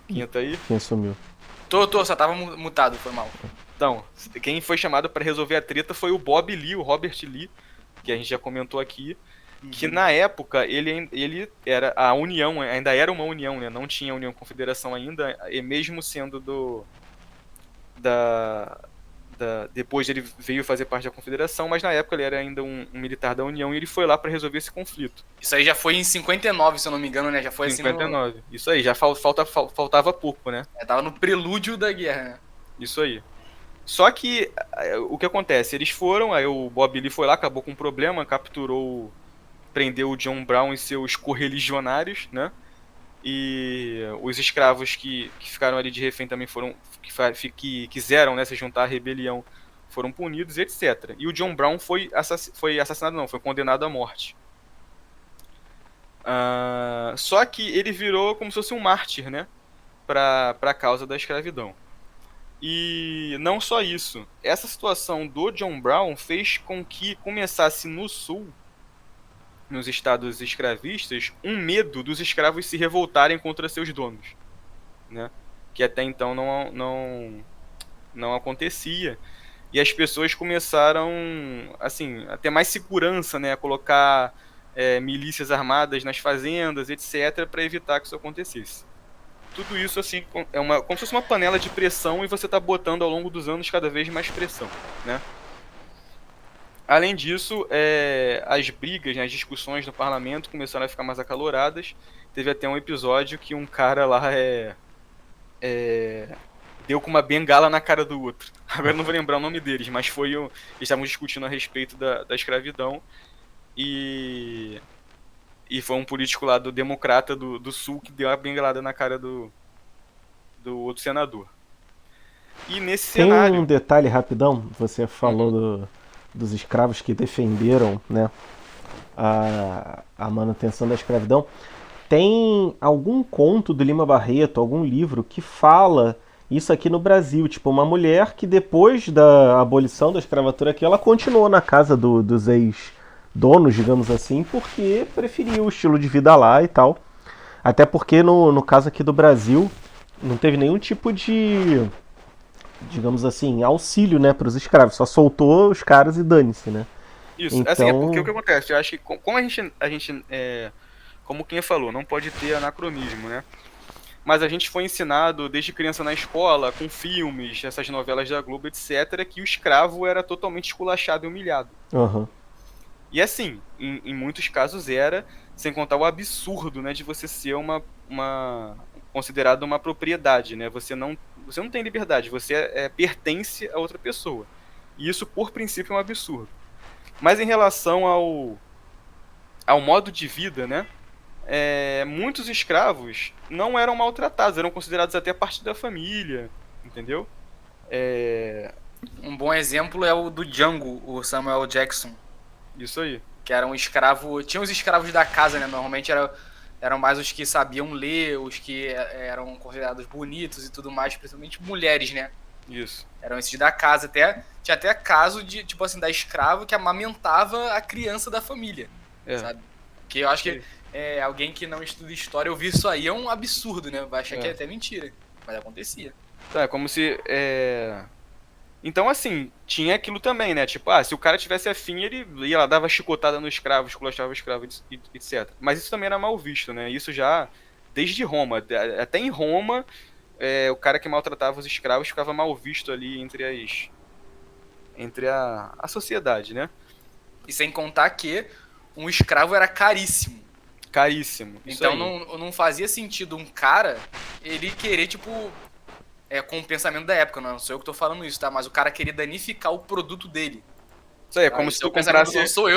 Quinha tá aí? Quem sumiu? Tô, só tava mutado, foi mal. Então, quem foi chamado para resolver a treta foi o Bob Lee, o Robert Lee, que a gente já comentou aqui, que na época ele era a União, ainda era uma União, né? Não tinha União Confederação ainda, e mesmo sendo depois ele veio fazer parte da Confederação, mas na época ele era ainda um militar da União e ele foi lá para resolver esse conflito. Isso aí já foi em 59, se eu não me engano, né? Já foi 59. Assim Isso aí, já faltava pouco, né? Tava no prelúdio da guerra, né? Isso aí. Só que o que acontece? Eles foram, aí o Bob Lee foi lá, acabou com um problema, prendeu o John Brown e seus correligionários, né? E os escravos que ficaram ali de refém também foram, que quiseram, né, se juntar à rebelião, foram punidos, etc. E o John Brown foi assassinado, não, foi condenado à morte. Só que ele virou como se fosse um mártir, né? Para a causa da escravidão. E não só isso, essa situação do John Brown fez com que começasse no sul, nos estados escravistas, um medo dos escravos se revoltarem contra seus donos, né? Que até então não acontecia. E as pessoas começaram assim, a ter mais segurança, né? A colocar milícias armadas nas fazendas, etc., para evitar que isso acontecesse. Tudo isso assim como se fosse uma panela de pressão e você está botando ao longo dos anos cada vez mais pressão, né? Além disso, as brigas, né, as discussões no parlamento começaram a ficar mais acaloradas. Teve até um episódio que um cara lá deu com uma bengala na cara do outro. Agora eu não vou lembrar o nome deles, mas eles estavam discutindo a respeito da escravidão e foi um político lá do Democrata do Sul que deu a bengalada na cara do outro senador. E nesse Tem cenário... um detalhe rapidão, você falou dos escravos que defenderam, né, a manutenção da escravidão. Tem algum conto do Lima Barreto, algum livro que fala isso aqui no Brasil, tipo uma mulher que depois da abolição da escravatura aqui, ela continuou na casa dos ex-donos, digamos assim, porque preferia o estilo de vida lá e tal. Até porque no caso aqui do Brasil não teve nenhum tipo de, digamos assim, auxílio, né, para os escravos. Só soltou os caras e dane-se, né? Isso, assim, é porque o que Então, acontece? Eu acho que como como quem falou, não pode ter anacronismo, né? Mas a gente foi ensinado desde criança na escola, com filmes, essas novelas da Globo, etc., que o escravo era totalmente esculachado e humilhado. aham, E assim, em muitos casos era, sem contar o absurdo, né, de você ser considerado uma propriedade, né? Você não tem liberdade, você pertence a outra pessoa. E isso, por princípio, é um absurdo. Mas em relação ao modo de vida, né? Muitos escravos não eram maltratados, eram considerados até parte da família, entendeu? É, Um bom exemplo é o do Django, o Samuel Jackson, isso aí. que era um escravo. Tinha os escravos da casa, né? Normalmente eram mais os que sabiam ler, os que eram considerados bonitos e tudo mais, principalmente mulheres, né? Isso. Eram esses da casa. Tinha até caso de, tipo assim, da escrava que amamentava a criança da família, É. sabe? Que eu acho Isso que aí. alguém que não estuda história ouvir isso aí é um absurdo, né? Vai achar que é É. até mentira. Mas acontecia. Tá, é como se. Então, assim, tinha aquilo também, né? Tipo, se o cara tivesse afim, ele ia lá, dava chicotada no escravo, esculachava o escravo, etc. Mas isso também era mal visto, né? Isso já desde Roma. Até em Roma, o cara que maltratava os escravos ficava mal visto ali entre a sociedade, né? E sem contar que um escravo era caríssimo. Caríssimo. Isso Então aí. não fazia sentido um cara ele querer, tipo, com o pensamento da época, não sou eu que tô falando isso, tá? Mas o cara querer danificar o produto dele. Isso aí, é Tá? como Esse se é o tu pensamento, comprasse. não sou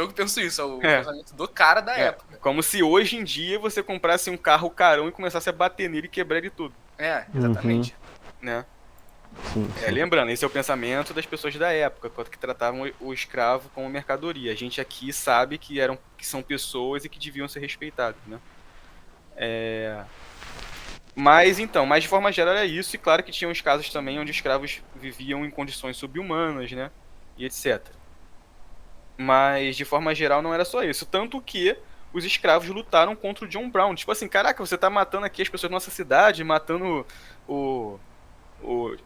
eu que penso isso, é o É, pensamento do cara da época. como se hoje em dia você comprasse um carro carão e começasse a bater nele e quebrar ele tudo, uhum, Exatamente. né? sim, sim. Lembrando, esse é o pensamento das pessoas da época, que tratavam o escravo como mercadoria. A gente aqui sabe que são pessoas e que deviam ser respeitadas, né? Mas então, mas de forma geral é isso, e claro que tinha uns casos também onde escravos viviam em condições subhumanas, né? E etc. Mas de forma geral não era só isso. Tanto que os escravos lutaram contra o John Brown. Tipo assim, caraca, você tá matando aqui as pessoas da nossa cidade, matando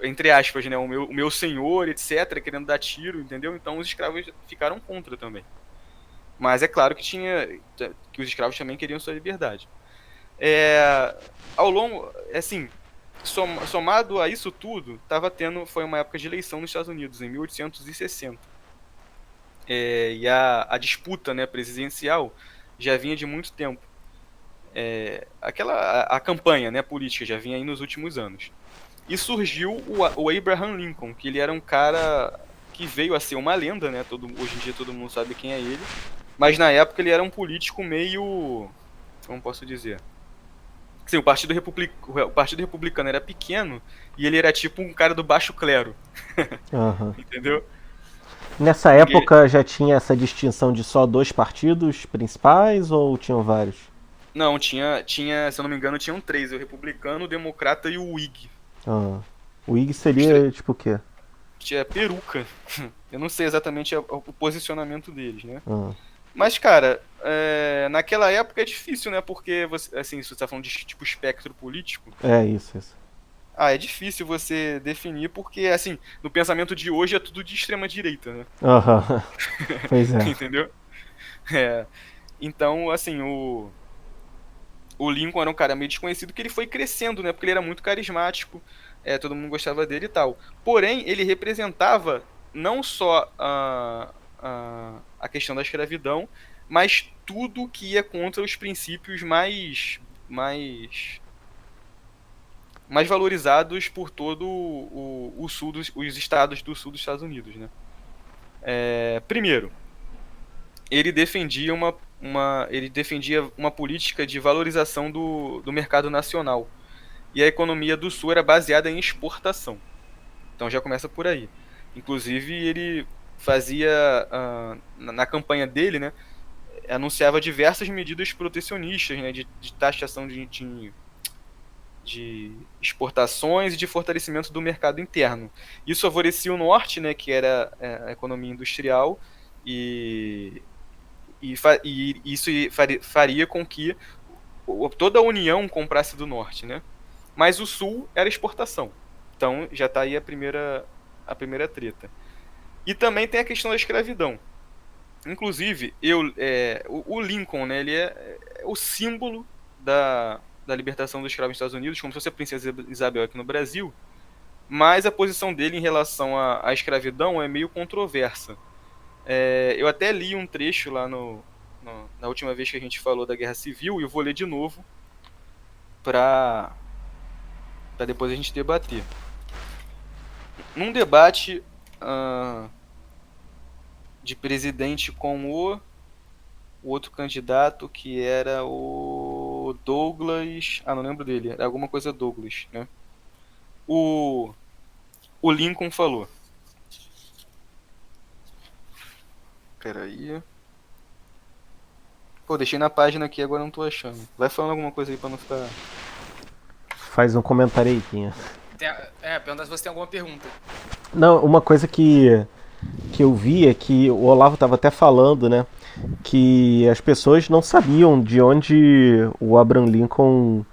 entre aspas, né, o meu senhor, etc., querendo dar tiro, entendeu? Então os escravos ficaram contra também. Mas é claro que os escravos também queriam sua liberdade. Ao longo, assim, somado a isso tudo, foi uma época de eleição nos Estados Unidos, em 1860. E a disputa, né, presidencial já vinha de muito tempo. A campanha, né, política já vinha aí nos últimos anos. E surgiu o Abraham Lincoln, que ele era um cara que veio a ser uma lenda, né? Hoje em dia todo mundo sabe quem é ele. Mas na época ele era um político meio. Como posso dizer? Sim, o Partido Republicano era pequeno e ele era tipo um cara do baixo clero. Aham. Entendeu? Nessa Porque, época já tinha essa distinção de só dois partidos principais ou tinham vários? não, se eu não me engano, tinham três: o Republicano, o Democrata e o Whig. Ah. O IG Os três. seria tipo o quê? Tinha peruca. Eu não sei exatamente o posicionamento deles, né? Ah. Mas, cara, naquela época é difícil, né? Porque, assim, se você tá falando de tipo espectro político, É, isso. é difícil você definir, porque, assim, no pensamento de hoje é tudo de extrema direita, né? Aham. Pois é. Entendeu? É, então, assim, o Lincoln era um cara meio desconhecido que ele foi crescendo, né? Porque ele era muito carismático, todo mundo gostava dele e tal. Porém, ele representava não só a questão da escravidão, mas tudo que ia contra os princípios mais valorizados por todo o sul os estados do sul dos Estados Unidos, né? Primeiro, ele defendia uma política de valorização do mercado nacional. E a economia do Sul era baseada em exportação. Então já começa por aí. Inclusive, ele fazia, na campanha dele, né, anunciava diversas medidas protecionistas, né, de taxação de exportações e de fortalecimento do mercado interno. Isso favorecia o norte, né, que era a economia industrial, e isso faria com que toda a União comprasse do norte, né? Mas o sul era exportação. Então já está aí a primeira treta. E também tem a questão da escravidão. Inclusive, o Lincoln, né, ele é o símbolo da libertação dos escravos nos Estados Unidos, como se fosse a princesa Isabel aqui no Brasil, mas a posição dele em relação à escravidão é meio controversa. Eu até li um trecho lá na última vez que a gente falou da Guerra Civil, e eu vou ler de novo para depois a gente debater. Num debate de presidente com o outro candidato, que era o Douglas. Não lembro dele, era alguma coisa Douglas, né? O Lincoln falou. Peraí. Pô, deixei na página aqui, agora não tô achando. Vai falando alguma coisa aí pra não ficar. Faz um comentário aí, Quinha. Perguntar se você tem alguma pergunta. Não, uma coisa que eu vi é que o Olavo estava até falando, né? Que as pessoas não sabiam de onde o Abraham Lincoln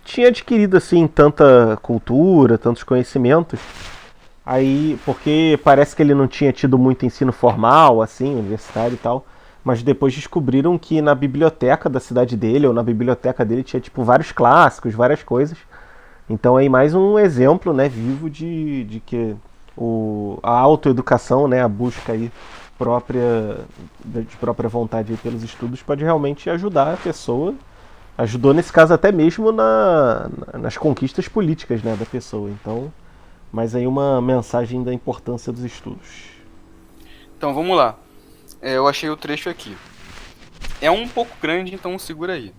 tinha adquirido assim tanta cultura, tantos conhecimentos. Aí, porque parece que ele não tinha tido muito ensino formal, assim, universitário e tal. Mas depois descobriram que na biblioteca da cidade dele, ou na biblioteca dele, tinha tipo vários clássicos, várias coisas. Então aí mais um exemplo, né, vivo de que a autoeducação, né, a busca aí de própria vontade aí pelos estudos pode realmente ajudar a pessoa. Ajudou nesse caso até mesmo nas conquistas políticas, né, da pessoa. Então, mas aí uma mensagem da importância dos estudos. Então vamos lá. Eu achei o trecho aqui. É um pouco grande, então segura aí.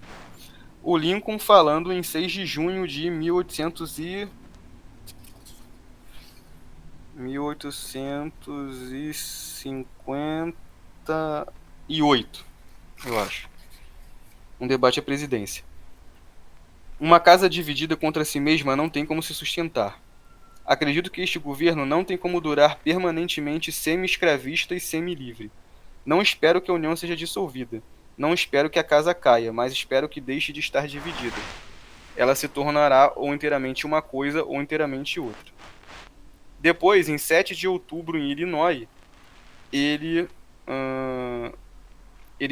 O Lincoln falando em 6 de junho de 1858, eu acho. Um debate à presidência. Uma casa dividida contra si mesma não tem como se sustentar. Acredito que este governo não tem como durar permanentemente semi-escravista e semi-livre. Não espero que a União seja dissolvida. Não espero que a casa caia, mas espero que deixe de estar dividida. Ela se tornará ou inteiramente uma coisa ou inteiramente outra. Depois, em 7 de outubro, em Illinois, ele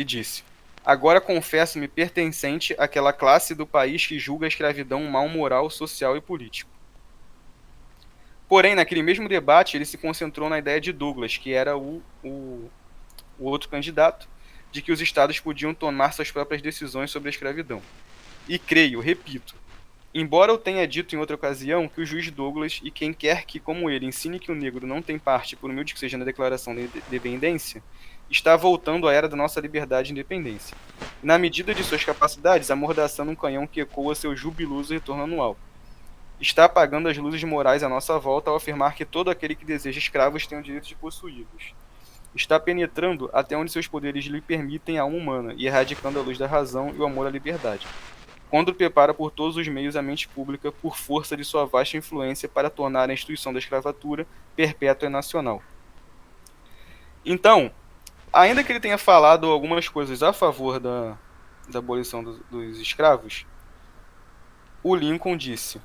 disse: agora confesso-me pertencente àquela classe do país que julga a escravidão um mal moral, social e político. Porém, naquele mesmo debate, ele se concentrou na ideia de Douglas, que era o outro candidato, de que os estados podiam tomar suas próprias decisões sobre a escravidão. E creio, repito, embora eu tenha dito em outra ocasião que o juiz Douglas e quem quer que, como ele, ensine que o negro não tem parte, por humilde que seja na declaração de independência, está voltando à era da nossa liberdade e independência. Na medida de suas capacidades, amordaçando um canhão que ecoa seu jubiloso retorno anual. Está apagando as luzes morais à nossa volta ao afirmar que todo aquele que deseja escravos tem o direito de possuí-los. Está penetrando até onde seus poderes lhe permitem a alma humana e erradicando a luz da razão e o amor à liberdade. Quando prepara por todos os meios a mente pública por força de sua vasta influência para tornar a instituição da escravatura perpétua e nacional. Então, ainda que ele tenha falado algumas coisas a favor da abolição dos escravos, o Lincoln disse,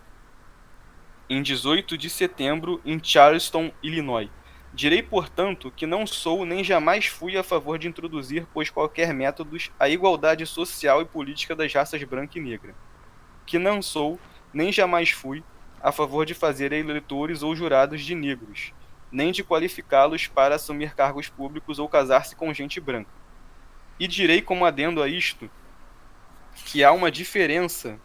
em 18 de setembro, em Charleston, Illinois: direi, portanto, que não sou nem jamais fui a favor de introduzir, pois qualquer métodos, a igualdade social e política das raças branca e negra. Que não sou, nem jamais fui, a favor de fazer eleitores ou jurados de negros, nem de qualificá-los para assumir cargos públicos ou casar-se com gente branca. E direi como adendo a isto, que há uma diferença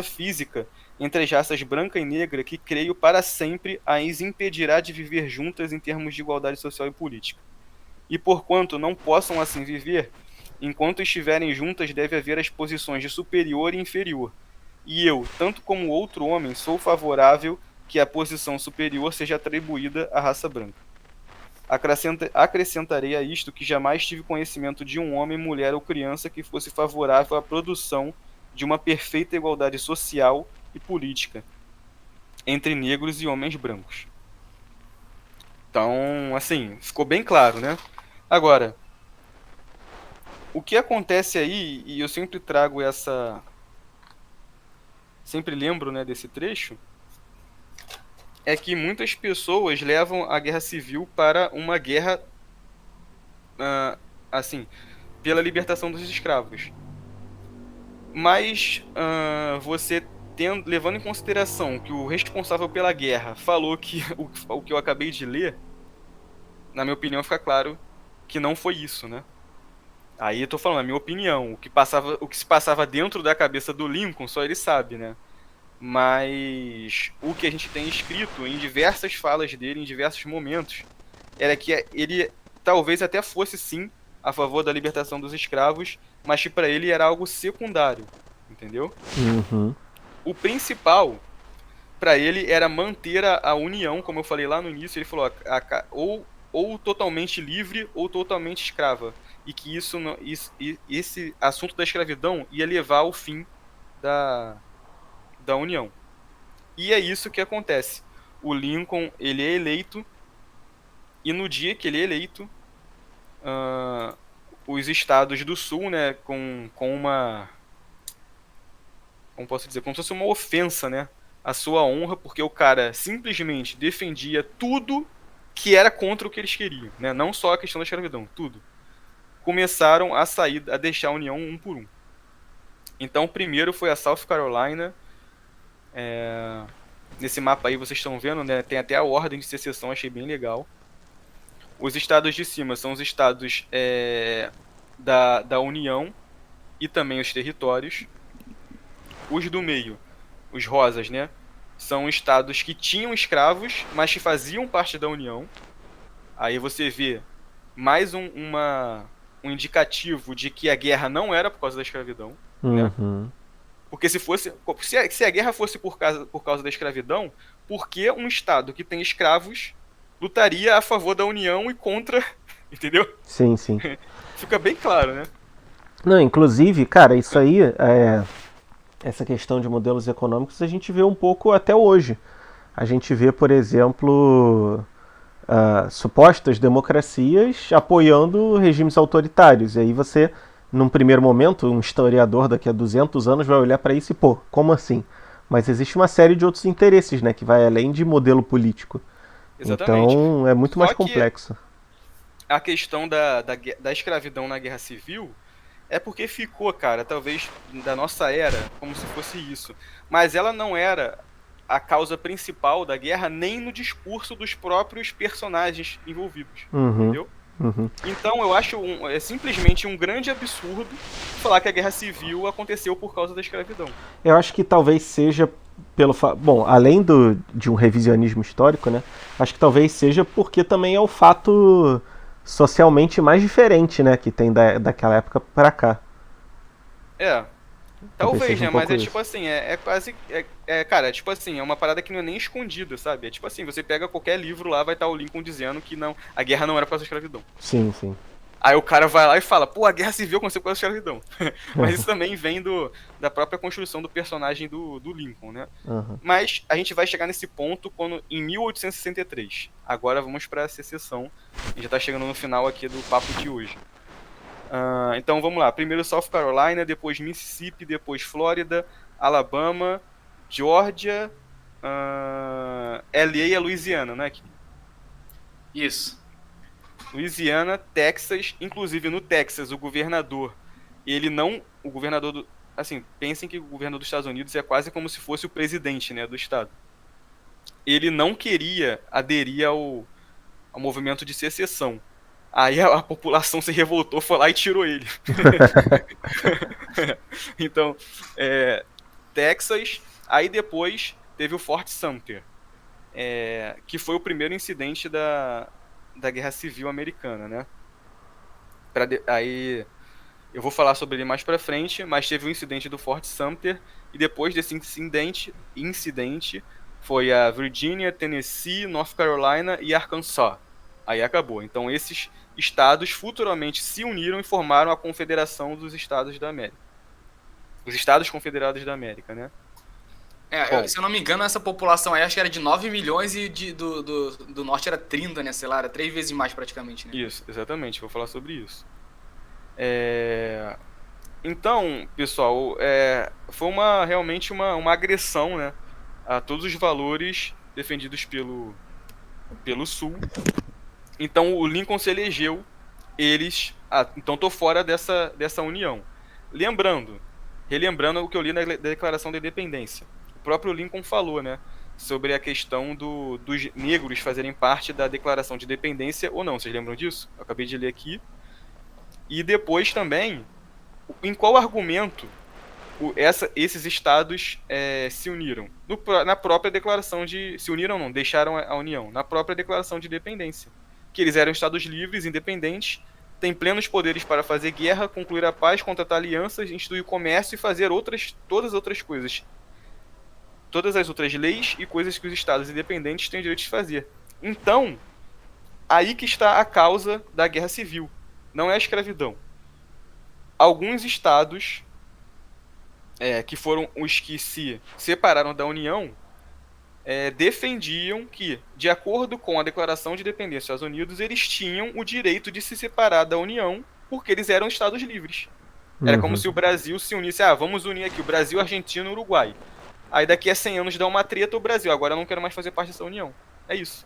física entre as raças branca e negra que creio para sempre as impedirá de viver juntas em termos de igualdade social e política. E porquanto não possam assim viver, enquanto estiverem juntas deve haver as posições de superior e inferior. E eu, tanto como outro homem, sou favorável que a posição superior seja atribuída à raça branca. Acrescentarei a isto que jamais tive conhecimento de um homem, mulher ou criança que fosse favorável à produção de uma perfeita igualdade social e política entre negros e homens brancos. Então, assim, ficou bem claro, né? Agora, o que acontece aí, e eu sempre trago sempre lembro, né, desse trecho, é que muitas pessoas levam a guerra civil para uma guerra, assim, pela libertação dos escravos. Mas você levando em consideração que o responsável pela guerra falou que o que eu acabei de ler, na minha opinião fica claro que não foi isso, né? Aí eu tô falando, a minha opinião, o que se passava dentro da cabeça do Lincoln, só ele sabe, né? Mas o que a gente tem escrito em diversas falas dele, em diversos momentos, era que ele talvez até fosse sim a favor da libertação dos escravos, mas que para ele era algo secundário, entendeu? Uhum. O principal para ele era manter a união, como eu falei lá no início, ele falou ou totalmente livre ou totalmente escrava, e que esse assunto da escravidão ia levar ao fim da união. E é isso que acontece. O Lincoln, ele é eleito, e no dia que ele é eleito, os estados do sul, né, com uma, como posso dizer, como se fosse uma ofensa, né, à sua honra, porque o cara simplesmente defendia tudo que era contra o que eles queriam, né, não só a questão da escravidão, tudo. Começaram a sair, a deixar a união um por um. Então, primeiro foi a South Carolina. Nesse mapa aí vocês estão vendo, né, tem até a ordem de secessão, achei bem legal. Os estados de cima são os estados da União e também os territórios. Os do meio, os rosas, né, são estados que tinham escravos, mas que faziam parte da União. Aí você vê mais um indicativo de que a guerra não era por causa da escravidão, né? Uhum. Porque se a guerra fosse por causa da escravidão, por que um estado que tem escravos lutaria a favor da União e contra, entendeu? Sim, sim. Fica bem claro, né? Não, inclusive, cara, isso aí, essa questão de modelos econômicos, a gente vê um pouco até hoje. A gente vê, por exemplo, supostas democracias apoiando regimes autoritários. E aí você, num primeiro momento, um historiador daqui a 200 anos vai olhar para isso e, pô, como assim? Mas existe uma série de outros interesses, né, que vai além de modelo político. Exatamente. Então é muito Só mais que complexo. a questão da escravidão na Guerra Civil é porque ficou, cara, talvez da nossa era, como se fosse isso. Mas ela não era a causa principal da guerra, nem no discurso dos próprios personagens envolvidos, Uhum, entendeu? uhum. Então eu acho simplesmente um grande absurdo falar que a Guerra Civil aconteceu por causa da escravidão. Eu acho que talvez seja bom, além de um revisionismo histórico, né? Acho que talvez seja porque também é o fato socialmente mais diferente, né, que tem daquela época pra cá. É, Talvez talvez, seja um né? Mas pouco é isso. tipo assim, quase. Cara, é tipo assim, é uma parada que não é nem escondida, sabe? É tipo assim, você pega qualquer livro lá, vai estar o Lincoln dizendo que não, a guerra não era por causa da escravidão. Sim, sim. Aí o cara vai lá e fala, pô, a guerra civil aconteceu por causa da escravidão. Mas isso também vem da própria construção do personagem do Lincoln, né? Uhum. Mas a gente vai chegar nesse ponto quando em 1863. Agora vamos para a secessão. A gente já tá chegando no final aqui do papo de hoje. Então vamos lá. Primeiro South Carolina, depois Mississippi, depois Flórida, Alabama, Georgia, LA e a Louisiana, né? Isso. Louisiana, Texas, inclusive no Texas, o governador assim, pensem que o governador dos Estados Unidos é quase como se fosse o presidente, né, do estado. Ele não queria aderir ao movimento de secessão. Aí a população se revoltou, foi lá e tirou ele. Então, Texas, aí depois teve o Fort Sumter, que foi o primeiro incidente da Guerra Civil Americana, né? Aí eu vou falar sobre ele mais pra frente, mas teve o incidente do Fort Sumter, e depois desse incidente foi a Virgínia, Tennessee, North Carolina e Arkansas. Aí acabou. Então esses estados futuramente se uniram e formaram a Confederação dos Estados da América. Os Estados Confederados da América, né? Bom, Se eu não me engano, essa população aí acho que era de 9 milhões e do norte era 30, né? Sei lá, era 3 vezes mais praticamente, né? isso, exatamente, vou falar sobre isso. Então, pessoal, foi realmente uma agressão, né, a todos os valores defendidos pelo Sul. Então o Lincoln se elegeu, então tô fora dessa união. Relembrando o que eu li na Declaração da Independência. O próprio Lincoln falou, né, sobre a questão dos negros fazerem parte da Declaração de Independência ou não. Vocês lembram disso? Eu acabei de ler aqui. E depois também, em qual argumento esses estados se uniram? Na própria declaração de... Se uniram ou não, deixaram a União. Na própria declaração de independência. Que eles eram estados livres, independentes, têm plenos poderes para fazer guerra, concluir a paz, contratar alianças, instituir o comércio e fazer todas as outras coisas. Todas as outras leis e coisas que os estados independentes têm o direito de fazer. Então, aí que está a causa da guerra civil. Não é a escravidão. Alguns estados, que foram os que se separaram da União, defendiam que, de acordo com a Declaração de Independência dos Estados Unidos, eles tinham o direito de se separar da União porque eles eram estados livres. Era como se o Brasil se unisse. Vamos unir aqui o Brasil, Argentina e Uruguai. Aí daqui a 100 anos dá uma treta o Brasil. Agora eu não quero mais fazer parte dessa União. É isso.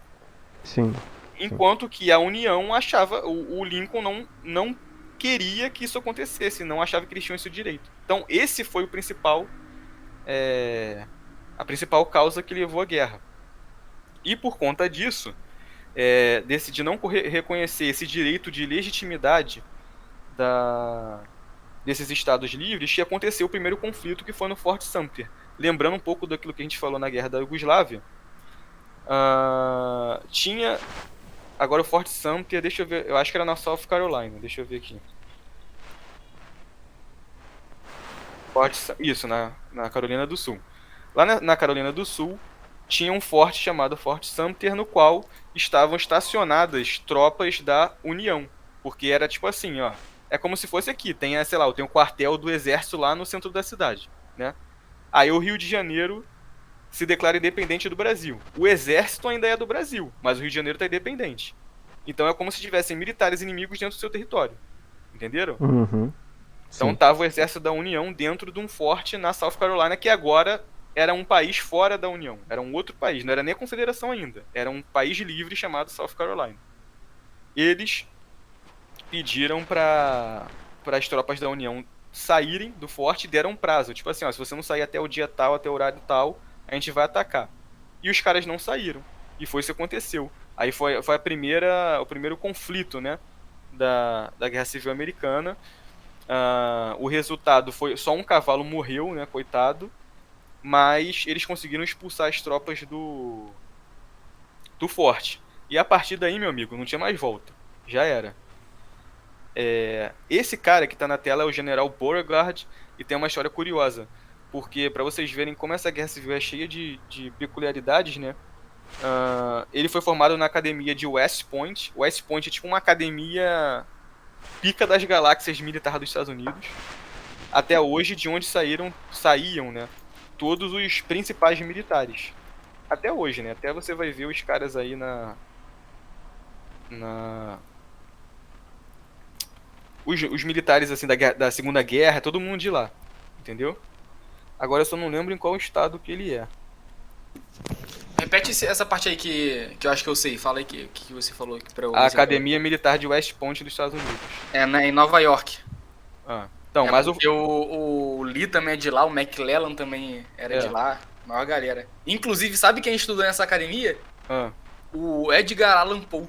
Sim. Enquanto que a União achava... O Lincoln não queria que isso acontecesse. Não achava que eles tinham esse direito. Então esse foi o principal... a principal causa que levou à guerra. E por conta disso, de não reconhecer esse direito de legitimidade desses estados livres, que aconteceu o primeiro conflito, que foi no Fort Sumter. Lembrando um pouco daquilo que a gente falou na Guerra da Iugoslávia, tinha... Agora o Fort Sumter, deixa eu ver, eu acho que era na South Carolina, deixa eu ver aqui. Isso, na Carolina do Sul. Lá na Carolina do Sul, tinha um forte chamado Fort Sumter, no qual estavam estacionadas tropas da União. Porque era tipo assim, ó, é como se fosse aqui, tem um quartel do exército lá no centro da cidade, né? Aí o Rio de Janeiro se declara independente do Brasil. O exército ainda é do Brasil, mas o Rio de Janeiro está independente. Então é como se tivessem militares inimigos dentro do seu território. Entenderam? Uhum. Então estava o exército da União dentro de um forte na South Carolina, que agora era um país fora da União. Era um outro país, não era nem a confederação ainda. Era um país livre chamado South Carolina. Eles pediram para as tropas da União saírem do forte e deram um prazo. Tipo assim, se você não sair até o dia tal, até o horário tal, a gente vai atacar. E os caras não saíram. E foi isso que aconteceu. Aí foi o primeiro conflito, né, da Guerra Civil Americana. O resultado foi só um cavalo morreu, né, coitado. Mas eles conseguiram expulsar as tropas do forte. E a partir daí, meu amigo, não tinha mais volta. Já era. Esse cara que tá na tela é o General Beauregard, e tem uma história curiosa. Porque, para vocês verem como essa guerra civil é cheia de peculiaridades, né? Ele foi formado na academia de West Point. West Point é tipo uma academia pica das galáxias militar dos Estados Unidos. Até hoje, de onde saíam, né, todos os principais militares. Até hoje, né? Até você vai ver os caras aí os militares assim da Segunda Guerra, todo mundo de lá. Entendeu? Agora eu só não lembro em qual estado que ele é. Repete essa parte aí que eu acho que eu sei. Fala aí que você falou aqui pra eu. A Academia Militar de West Point dos Estados Unidos. Em Nova York. Então, mas o Lee também é de lá, o McClellan também era de lá. Maior galera. Inclusive, sabe quem estudou nessa academia? O Edgar Allan Poe.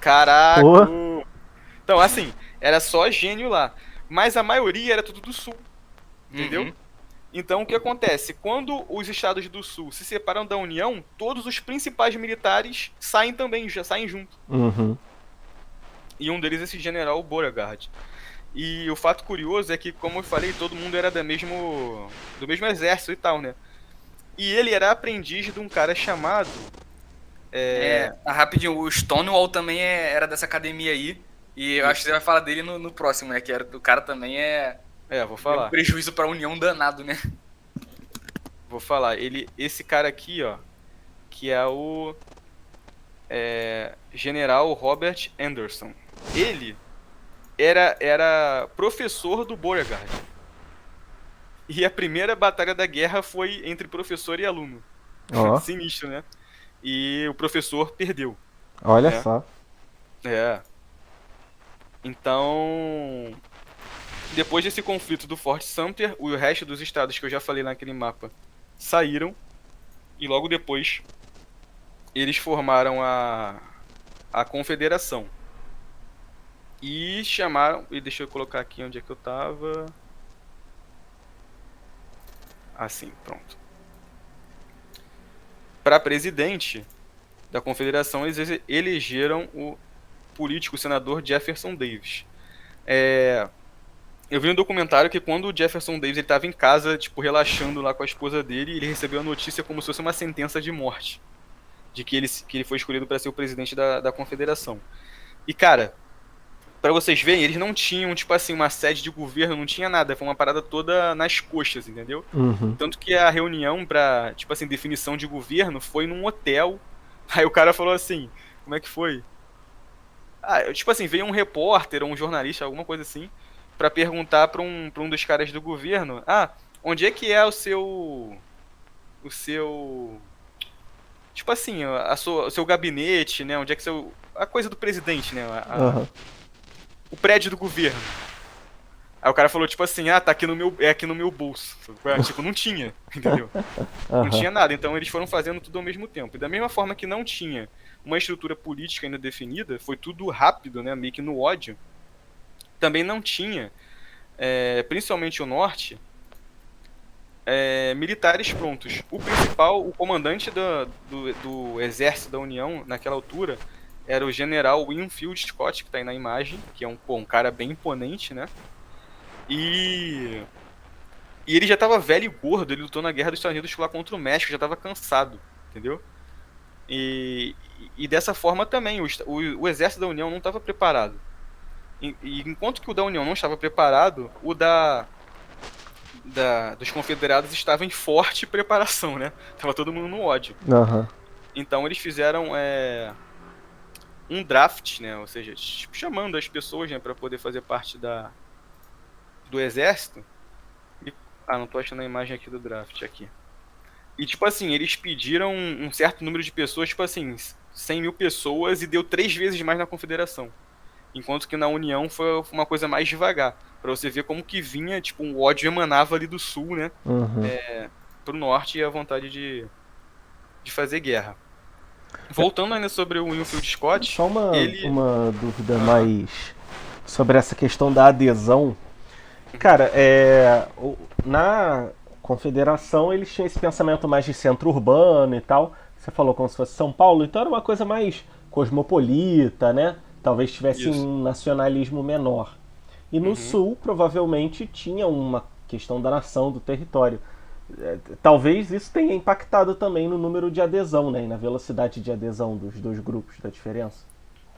Caraca! Então, assim, era só gênio lá. Mas a maioria era tudo do Sul. Entendeu? Uhum. Então, o que acontece? Quando os estados do Sul se separam da União, todos os principais militares saem também, já saem junto. Uhum. E um deles é esse General Beauregard. E o fato curioso é que, como eu falei, todo mundo era do mesmo exército e tal, né? E ele era aprendiz de um cara chamado... rapidinho, o Stonewall também era dessa academia aí. E eu acho que você vai falar dele no próximo, né? Que o cara também vou falar. Um prejuízo pra União danado, né? Vou falar. Esse cara aqui, ó, que é o General Robert Anderson. Ele era professor do Beauregard. E a primeira batalha da guerra foi entre professor e aluno. Sinistro, né? e o professor perdeu. Olha né? só. É. Então, depois desse conflito do Fort Sumter, o resto dos estados que eu já falei naquele mapa saíram, e logo depois eles formaram a Confederação. E chamaram. E deixa eu colocar aqui onde é que eu tava. Assim, pronto. Para presidente da Confederação, eles elegeram o político senador Jefferson Davis. Eu vi no documentário que quando o Jefferson Davis estava em casa, tipo, relaxando lá com a esposa dele, ele recebeu a notícia como se fosse uma sentença de morte. De que ele foi escolhido para ser o presidente da Confederação. E, cara, pra vocês verem, eles não tinham, tipo assim, uma sede de governo, não tinha nada. Foi uma parada toda nas coxas, entendeu? Uhum. Tanto que a reunião pra, tipo assim, definição de governo foi num hotel. Aí o cara falou assim, como é que foi? Tipo assim, veio um repórter ou um jornalista, alguma coisa assim, pra perguntar pra um dos caras do governo, onde é que é o seu, tipo assim, o seu gabinete, né? Onde é que a coisa do presidente, né? Aham. O prédio do governo. Aí o cara falou, tipo assim, tá aqui no meu bolso. Tipo, não tinha, entendeu? Não Aham. tinha nada, então eles foram fazendo tudo ao mesmo tempo. E da mesma forma que não tinha uma estrutura política ainda definida, foi tudo rápido, né, meio que no ódio, também não tinha, principalmente o norte, militares prontos. O comandante do exército da União, naquela altura, era o general Winfield Scott, que tá aí na imagem, que é um cara bem imponente, né? E ele já tava velho e gordo, ele lutou na Guerra dos Estados Unidos lá contra o México, já tava cansado, entendeu? E dessa forma também, o exército da União não estava preparado. E enquanto que o da União não estava preparado, o dos confederados estava em forte preparação, né? Tava todo mundo no ódio. Aham. Então eles fizeram um draft, né? Ou seja, tipo, chamando as pessoas, né, para poder fazer parte do exército. Não tô achando a imagem aqui do draft aqui. E, tipo assim, eles pediram um certo número de pessoas, tipo assim, 100 mil pessoas, e deu 3 vezes mais na Confederação. Enquanto que na União foi uma coisa mais devagar. Pra você ver como que vinha, tipo, um ódio emanava ali do sul, né? Uhum. Pro norte e a vontade de fazer guerra. Voltando ainda sobre o Winfield Scott, Só uma, ele. uma dúvida Aham. mais sobre essa questão da adesão. Cara, na Confederação eles tinham esse pensamento mais de centro urbano e tal. Você falou como se fosse São Paulo, então era uma coisa mais cosmopolita, né? Talvez tivesse Isso. um nacionalismo menor. E no Uhum. sul, provavelmente, tinha uma questão da nação, do território. Talvez isso tenha impactado também no número de adesão, né? E na velocidade de adesão dos dois grupos, da diferença.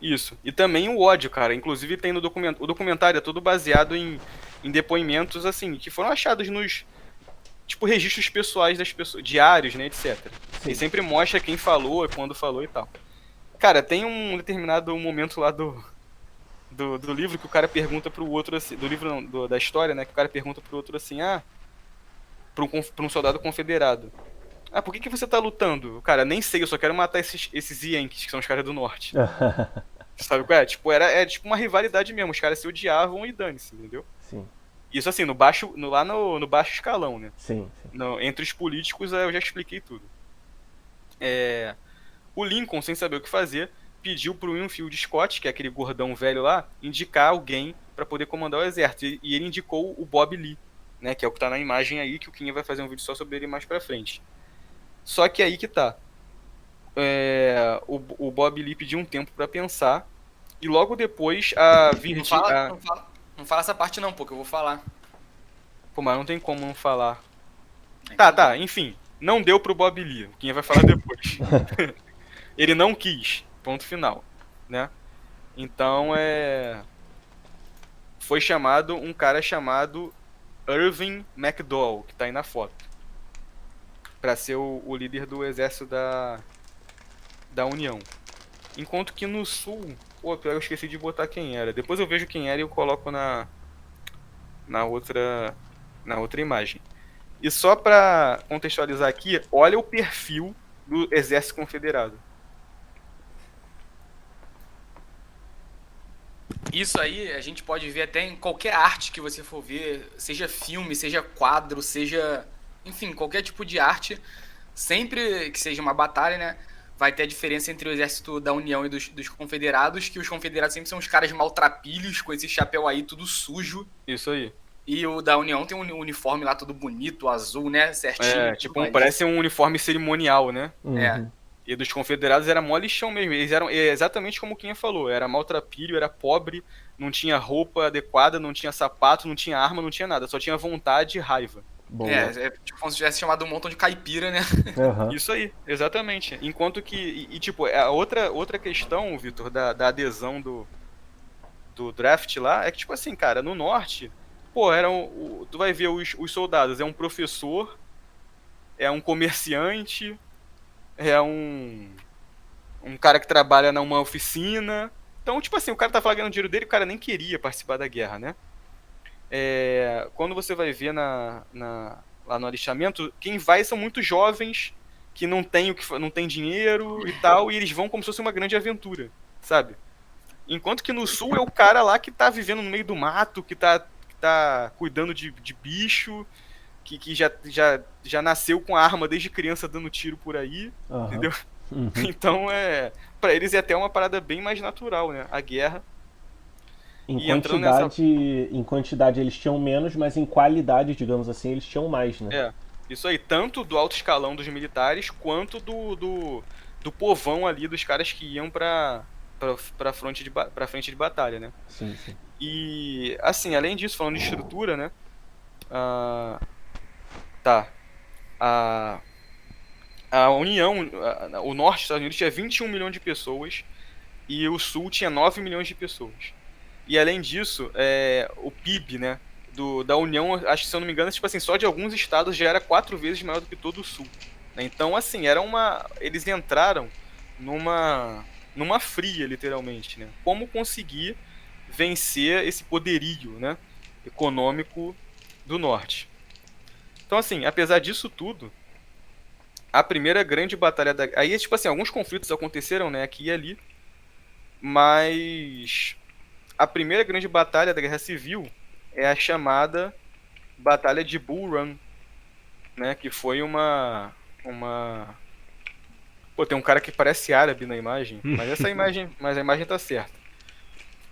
Isso. E também o ódio, cara. Inclusive tem no documento. O documentário é todo baseado em depoimentos, assim, que foram achados nos, tipo, registros pessoais das pessoas, diários, né, etc. E Sim. sempre mostra quem falou, quando falou e tal. Cara, tem um determinado momento lá do livro que o cara pergunta pro outro assim, do livro não, da história, né, que o cara pergunta pro outro assim, pra um soldado confederado. Por que você tá lutando? Cara, nem sei, eu só quero matar esses Yankees, que são os caras do norte. Sabe qual é? Tipo, era tipo uma rivalidade mesmo, os caras se odiavam e dane-se, entendeu? Sim, Isso assim, lá no baixo escalão, né? sim, sim. Entre os políticos eu já expliquei tudo. O Lincoln, sem saber o que fazer, pediu pro Winfield Scott, que é aquele gordão velho lá, indicar alguém para poder comandar o exército. E ele indicou o Bob Lee, né? Que é o que tá na imagem aí, que o Kinha vai fazer um vídeo só sobre ele mais pra frente. Só que aí que tá. O Bob Lee pediu um tempo para pensar. E logo depois a Não Virgínia. fala, não fala, não fala essa parte não, pô, que eu vou falar. Pô, mas não tem como não falar. Então Tá, vai. enfim. Não deu pro Bob Lee. Quem vai falar depois. Ele não quis. Ponto final. Né? Então foi chamado um cara chamado Irving McDowell, que tá aí na foto. Pra ser o líder do exército da União. Enquanto que no sul. Pô, eu esqueci de botar quem era. Depois eu vejo quem era e eu coloco na outra. Na outra imagem. E só pra contextualizar aqui, olha o perfil do exército confederado. Isso aí a gente pode ver até em qualquer arte que você for ver, seja filme, seja quadro, seja, enfim, qualquer tipo de arte, sempre que seja uma batalha, né, vai ter a diferença entre o exército da União e dos confederados, que os confederados sempre são os caras maltrapilhos, com esse chapéu aí tudo sujo, Isso aí. e o da União tem um uniforme lá todo bonito, azul, né, certinho. Tipo, parece um uniforme cerimonial, né? Uhum. E dos confederados era mó lixão mesmo. Eles eram exatamente como o Quinha falou. Era maltrapilho, era pobre, não tinha roupa adequada, não tinha sapato, não tinha arma, não tinha nada. Só tinha vontade e raiva. Boa. É tipo como se tivesse chamado um montão de caipira, né? Aham. Isso aí, exatamente. Enquanto que. Tipo, a outra questão, Vitor, da adesão do draft lá, é que, tipo assim, cara, no norte, pô, tu vai ver os soldados, é um professor, é um comerciante, é um cara que trabalha numa oficina. Então, tipo assim, o cara tá pagando o dinheiro dele, o cara nem queria participar da guerra, né? Quando você vai ver lá no alistamento, quem vai são muito jovens que não tem dinheiro e tal, e eles vão como se fosse uma grande aventura, sabe? Enquanto que no sul é o cara lá que tá vivendo no meio do mato, que tá cuidando de bicho, que já nasceu com a arma desde criança dando tiro por aí, Aham. entendeu? Uhum. Então, pra eles é até uma parada bem mais natural, né? A guerra. E entrando nessa. Em quantidade eles tinham menos, mas em qualidade, digamos assim, eles tinham mais, né? Isso aí, tanto do alto escalão dos militares, quanto do povão ali, dos caras que iam pra frente de batalha, né? Sim, sim. E, assim, além disso, falando de estrutura, né? Tá. A União, o norte dos Estados Unidos tinha 21 milhões de pessoas e o sul tinha 9 milhões de pessoas. E além disso, o PIB, né, da União, acho que se eu não me engano, tipo assim, só de alguns estados já era 4 vezes maior do que todo o sul. Né? Então, assim, eles entraram numa fria, literalmente, né? Como conseguir vencer esse poderio, né, econômico do norte. Então, assim, apesar disso tudo, a primeira grande batalha da... Aí, tipo assim, alguns conflitos aconteceram, né, aqui e ali, mas a primeira grande batalha da Guerra Civil é a chamada Batalha de Bull Run, né, que foi uma... Pô, tem um cara que parece árabe na imagem, mas a imagem tá certa.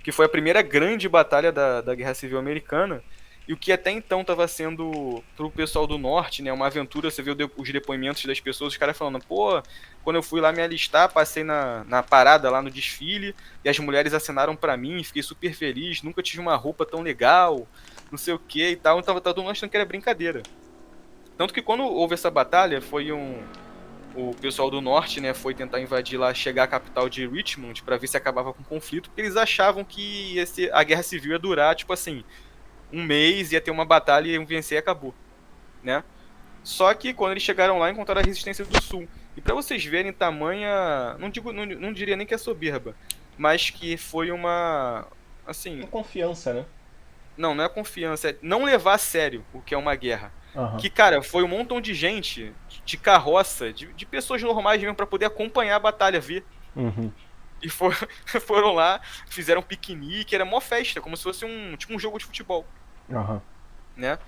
Que foi a primeira grande batalha da Guerra Civil Americana, e o que até então estava sendo, pro pessoal do norte, né, uma aventura. Você vê os depoimentos das pessoas, os caras falando, pô, quando eu fui lá me alistar, passei na parada lá no desfile, e as mulheres assinaram pra mim, fiquei super feliz, nunca tive uma roupa tão legal, não sei o que e tal, então tava todo mundo achando que era brincadeira. Tanto que quando houve essa batalha, o pessoal do norte, né, foi tentar invadir lá, chegar à capital de Richmond para ver se acabava com o conflito, porque eles achavam que a guerra civil ia durar, tipo assim, um mês, ia ter uma batalha e iam vencer e acabou, né? Só que quando eles chegaram lá, encontraram a resistência do sul. E para vocês verem tamanha, não diria nem que é soberba, mas que foi uma, assim, Uma confiança, né? não é confiança, é não levar a sério o que é uma guerra. Aham. Que, cara, foi um montão de gente, de carroça, de pessoas normais mesmo, pra poder acompanhar a batalha, ver. Uhum. E foram lá, fizeram piquenique, era mó festa, como se fosse tipo um jogo de futebol, Aham. né?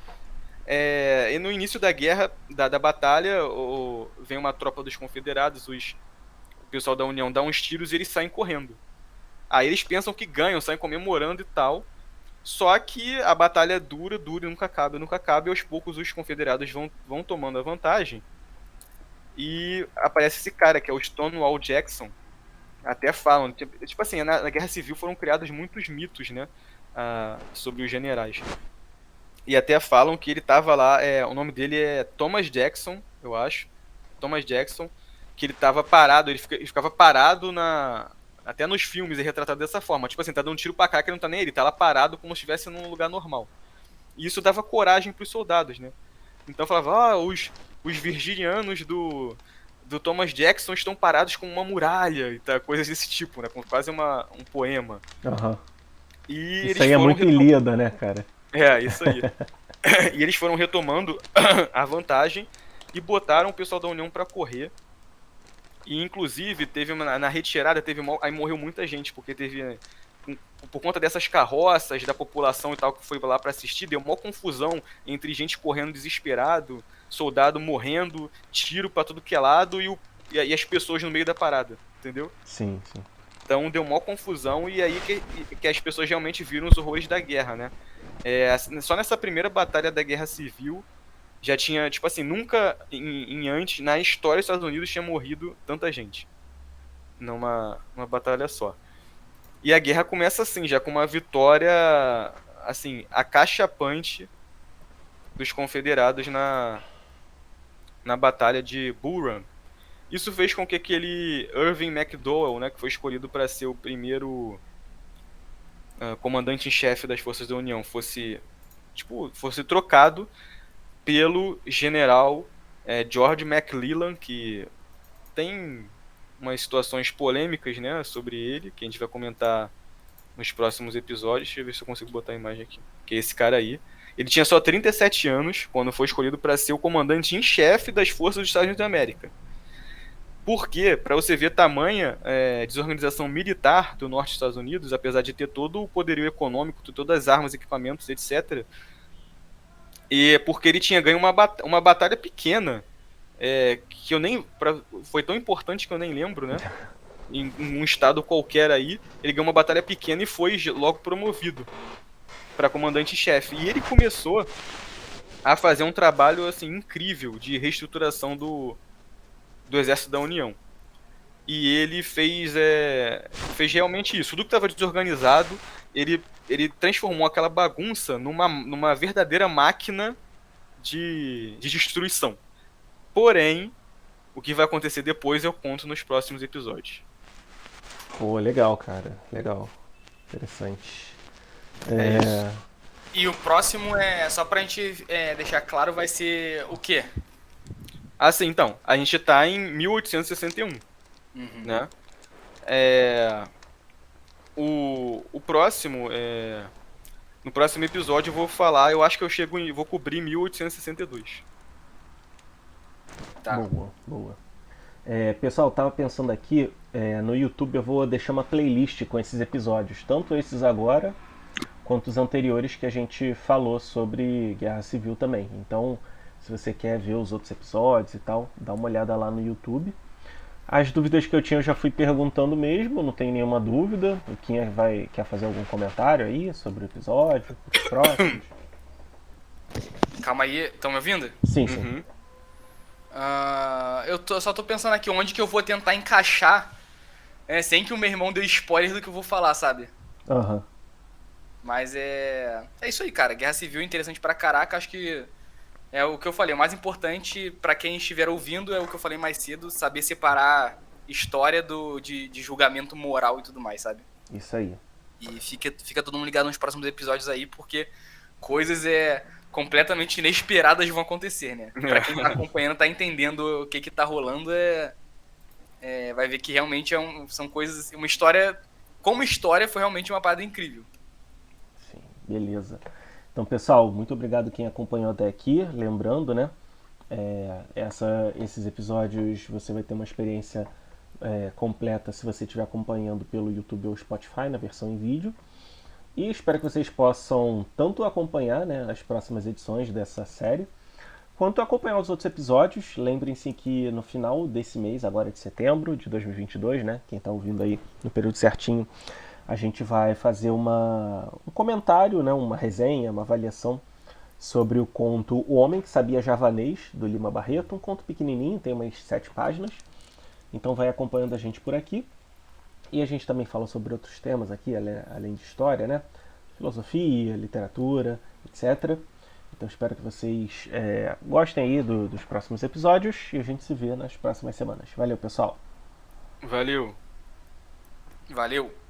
E no início da guerra, da batalha, vem uma tropa dos confederados, o pessoal da União dá uns tiros e eles saem correndo. Aí eles pensam que ganham, saem comemorando e tal. Só que a batalha dura e nunca acaba, e aos poucos os confederados vão tomando a vantagem. E aparece esse cara, que é o Stonewall Jackson. Até falam, tipo assim, na Guerra Civil foram criados muitos mitos, né, sobre os generais. E até falam que ele tava lá, o nome dele é Thomas Jackson, eu acho. Thomas Jackson, que ele tava parado, ele ficava parado até nos filmes é retratado dessa forma. Tipo assim, tá dando um tiro pra cá que ele não tá nem ele, tá lá parado como se estivesse num lugar normal. E isso dava coragem pros soldados, né? Então falava, os virginianos do Thomas Jackson estão parados com uma muralha e tá, coisas desse tipo, né? Como quase um poema. Aham. E Isso eles aí é foram muito Ilíada, né, cara? isso aí. E eles foram retomando a vantagem e botaram o pessoal da União pra correr. E inclusive na retirada aí morreu muita gente, porque teve por conta dessas carroças da população e tal que foi lá para assistir, deu uma confusão entre gente correndo desesperado, soldado morrendo, tiro para tudo que é lado e as pessoas no meio da parada, entendeu? Sim, sim. Então deu uma confusão e aí que as pessoas realmente viram os horrores da guerra, né? Só nessa primeira batalha da Guerra Civil já tinha, tipo assim, nunca antes, na história dos Estados Unidos, tinha morrido tanta gente numa batalha só. E a guerra começa assim, já com uma vitória, assim, acachapante dos confederados na batalha de Bull Run. Isso fez com que aquele Irving McDowell, né, que foi escolhido para ser o primeiro comandante-em-chefe das forças da União, fosse trocado pelo general George McClellan, que tem umas situações polêmicas, né, sobre ele, que a gente vai comentar nos próximos episódios. Deixa eu ver se eu consigo botar a imagem aqui. Que é esse cara aí. Ele tinha só 37 anos quando foi escolhido para ser o comandante em chefe das forças dos Estados Unidos da América. Porque, para você ver tamanha desorganização militar do norte dos Estados Unidos, apesar de ter todo o poderio econômico, todas as armas, equipamentos, etc., e porque ele tinha ganho uma batalha pequena, que eu nem. Foi tão importante que eu nem lembro, né? Em um estado qualquer aí, ele ganhou uma batalha pequena e foi logo promovido para comandante-chefe. E ele começou a fazer um trabalho assim incrível de reestruturação do Exército da União. E ele fez realmente isso. Tudo que estava desorganizado, ele transformou aquela bagunça numa verdadeira máquina de destruição. Porém, o que vai acontecer depois eu conto nos próximos episódios. Pô, legal, cara. Legal. Interessante. É isso. E o próximo só pra gente deixar claro, vai ser o quê? Assim, então, a gente tá em 1861, né? O próximo, no próximo episódio eu vou falar, eu acho que vou cobrir 1862. Tá. Boa, boa. Pessoal, tava pensando aqui, no YouTube eu vou deixar uma playlist com esses episódios, tanto esses agora, quanto os anteriores que a gente falou sobre Guerra Civil também. Então, se você quer ver os outros episódios e tal, dá uma olhada lá no YouTube. As dúvidas que eu tinha eu já fui perguntando mesmo, não tem nenhuma dúvida. O Quinha quer fazer algum comentário aí sobre o episódio, os próximos? Calma aí, estão me ouvindo? Sim, sim. Uhum. Só tô pensando aqui onde que eu vou tentar encaixar sem que o meu irmão dê spoiler do que eu vou falar, sabe? Aham. Mas é isso aí, cara. Guerra Civil é interessante pra caraca. Acho que é o que eu falei. O mais importante pra quem estiver ouvindo é o que eu falei mais cedo. Saber separar história de julgamento moral e tudo mais, sabe? Isso aí. E fica todo mundo ligado nos próximos episódios aí, porque coisas completamente inesperadas vão acontecer, né? Pra quem tá acompanhando, tá entendendo o que tá rolando, vai ver que realmente são coisas... Uma história... Como história, foi realmente uma parada incrível. Sim, beleza. Então, pessoal, muito obrigado quem acompanhou até aqui. Lembrando, né? Esses episódios você vai ter uma experiência completa se você estiver acompanhando pelo YouTube ou Spotify, na versão em vídeo. E espero que vocês possam tanto acompanhar, né, as próximas edições dessa série, quanto acompanhar os outros episódios. Lembrem-se que no final desse mês, agora de setembro de 2022, né, quem está ouvindo aí no período certinho, a gente vai fazer um comentário, né, uma resenha, uma avaliação sobre o conto O Homem que Sabia Javanês, do Lima Barreto. Um conto pequenininho, tem umas 7 páginas. Então vai acompanhando a gente por aqui. E a gente também fala sobre outros temas aqui, além de história, né? Filosofia, literatura, etc. Então espero que vocês gostem aí dos próximos episódios e a gente se vê nas próximas semanas. Valeu, pessoal! Valeu! Valeu!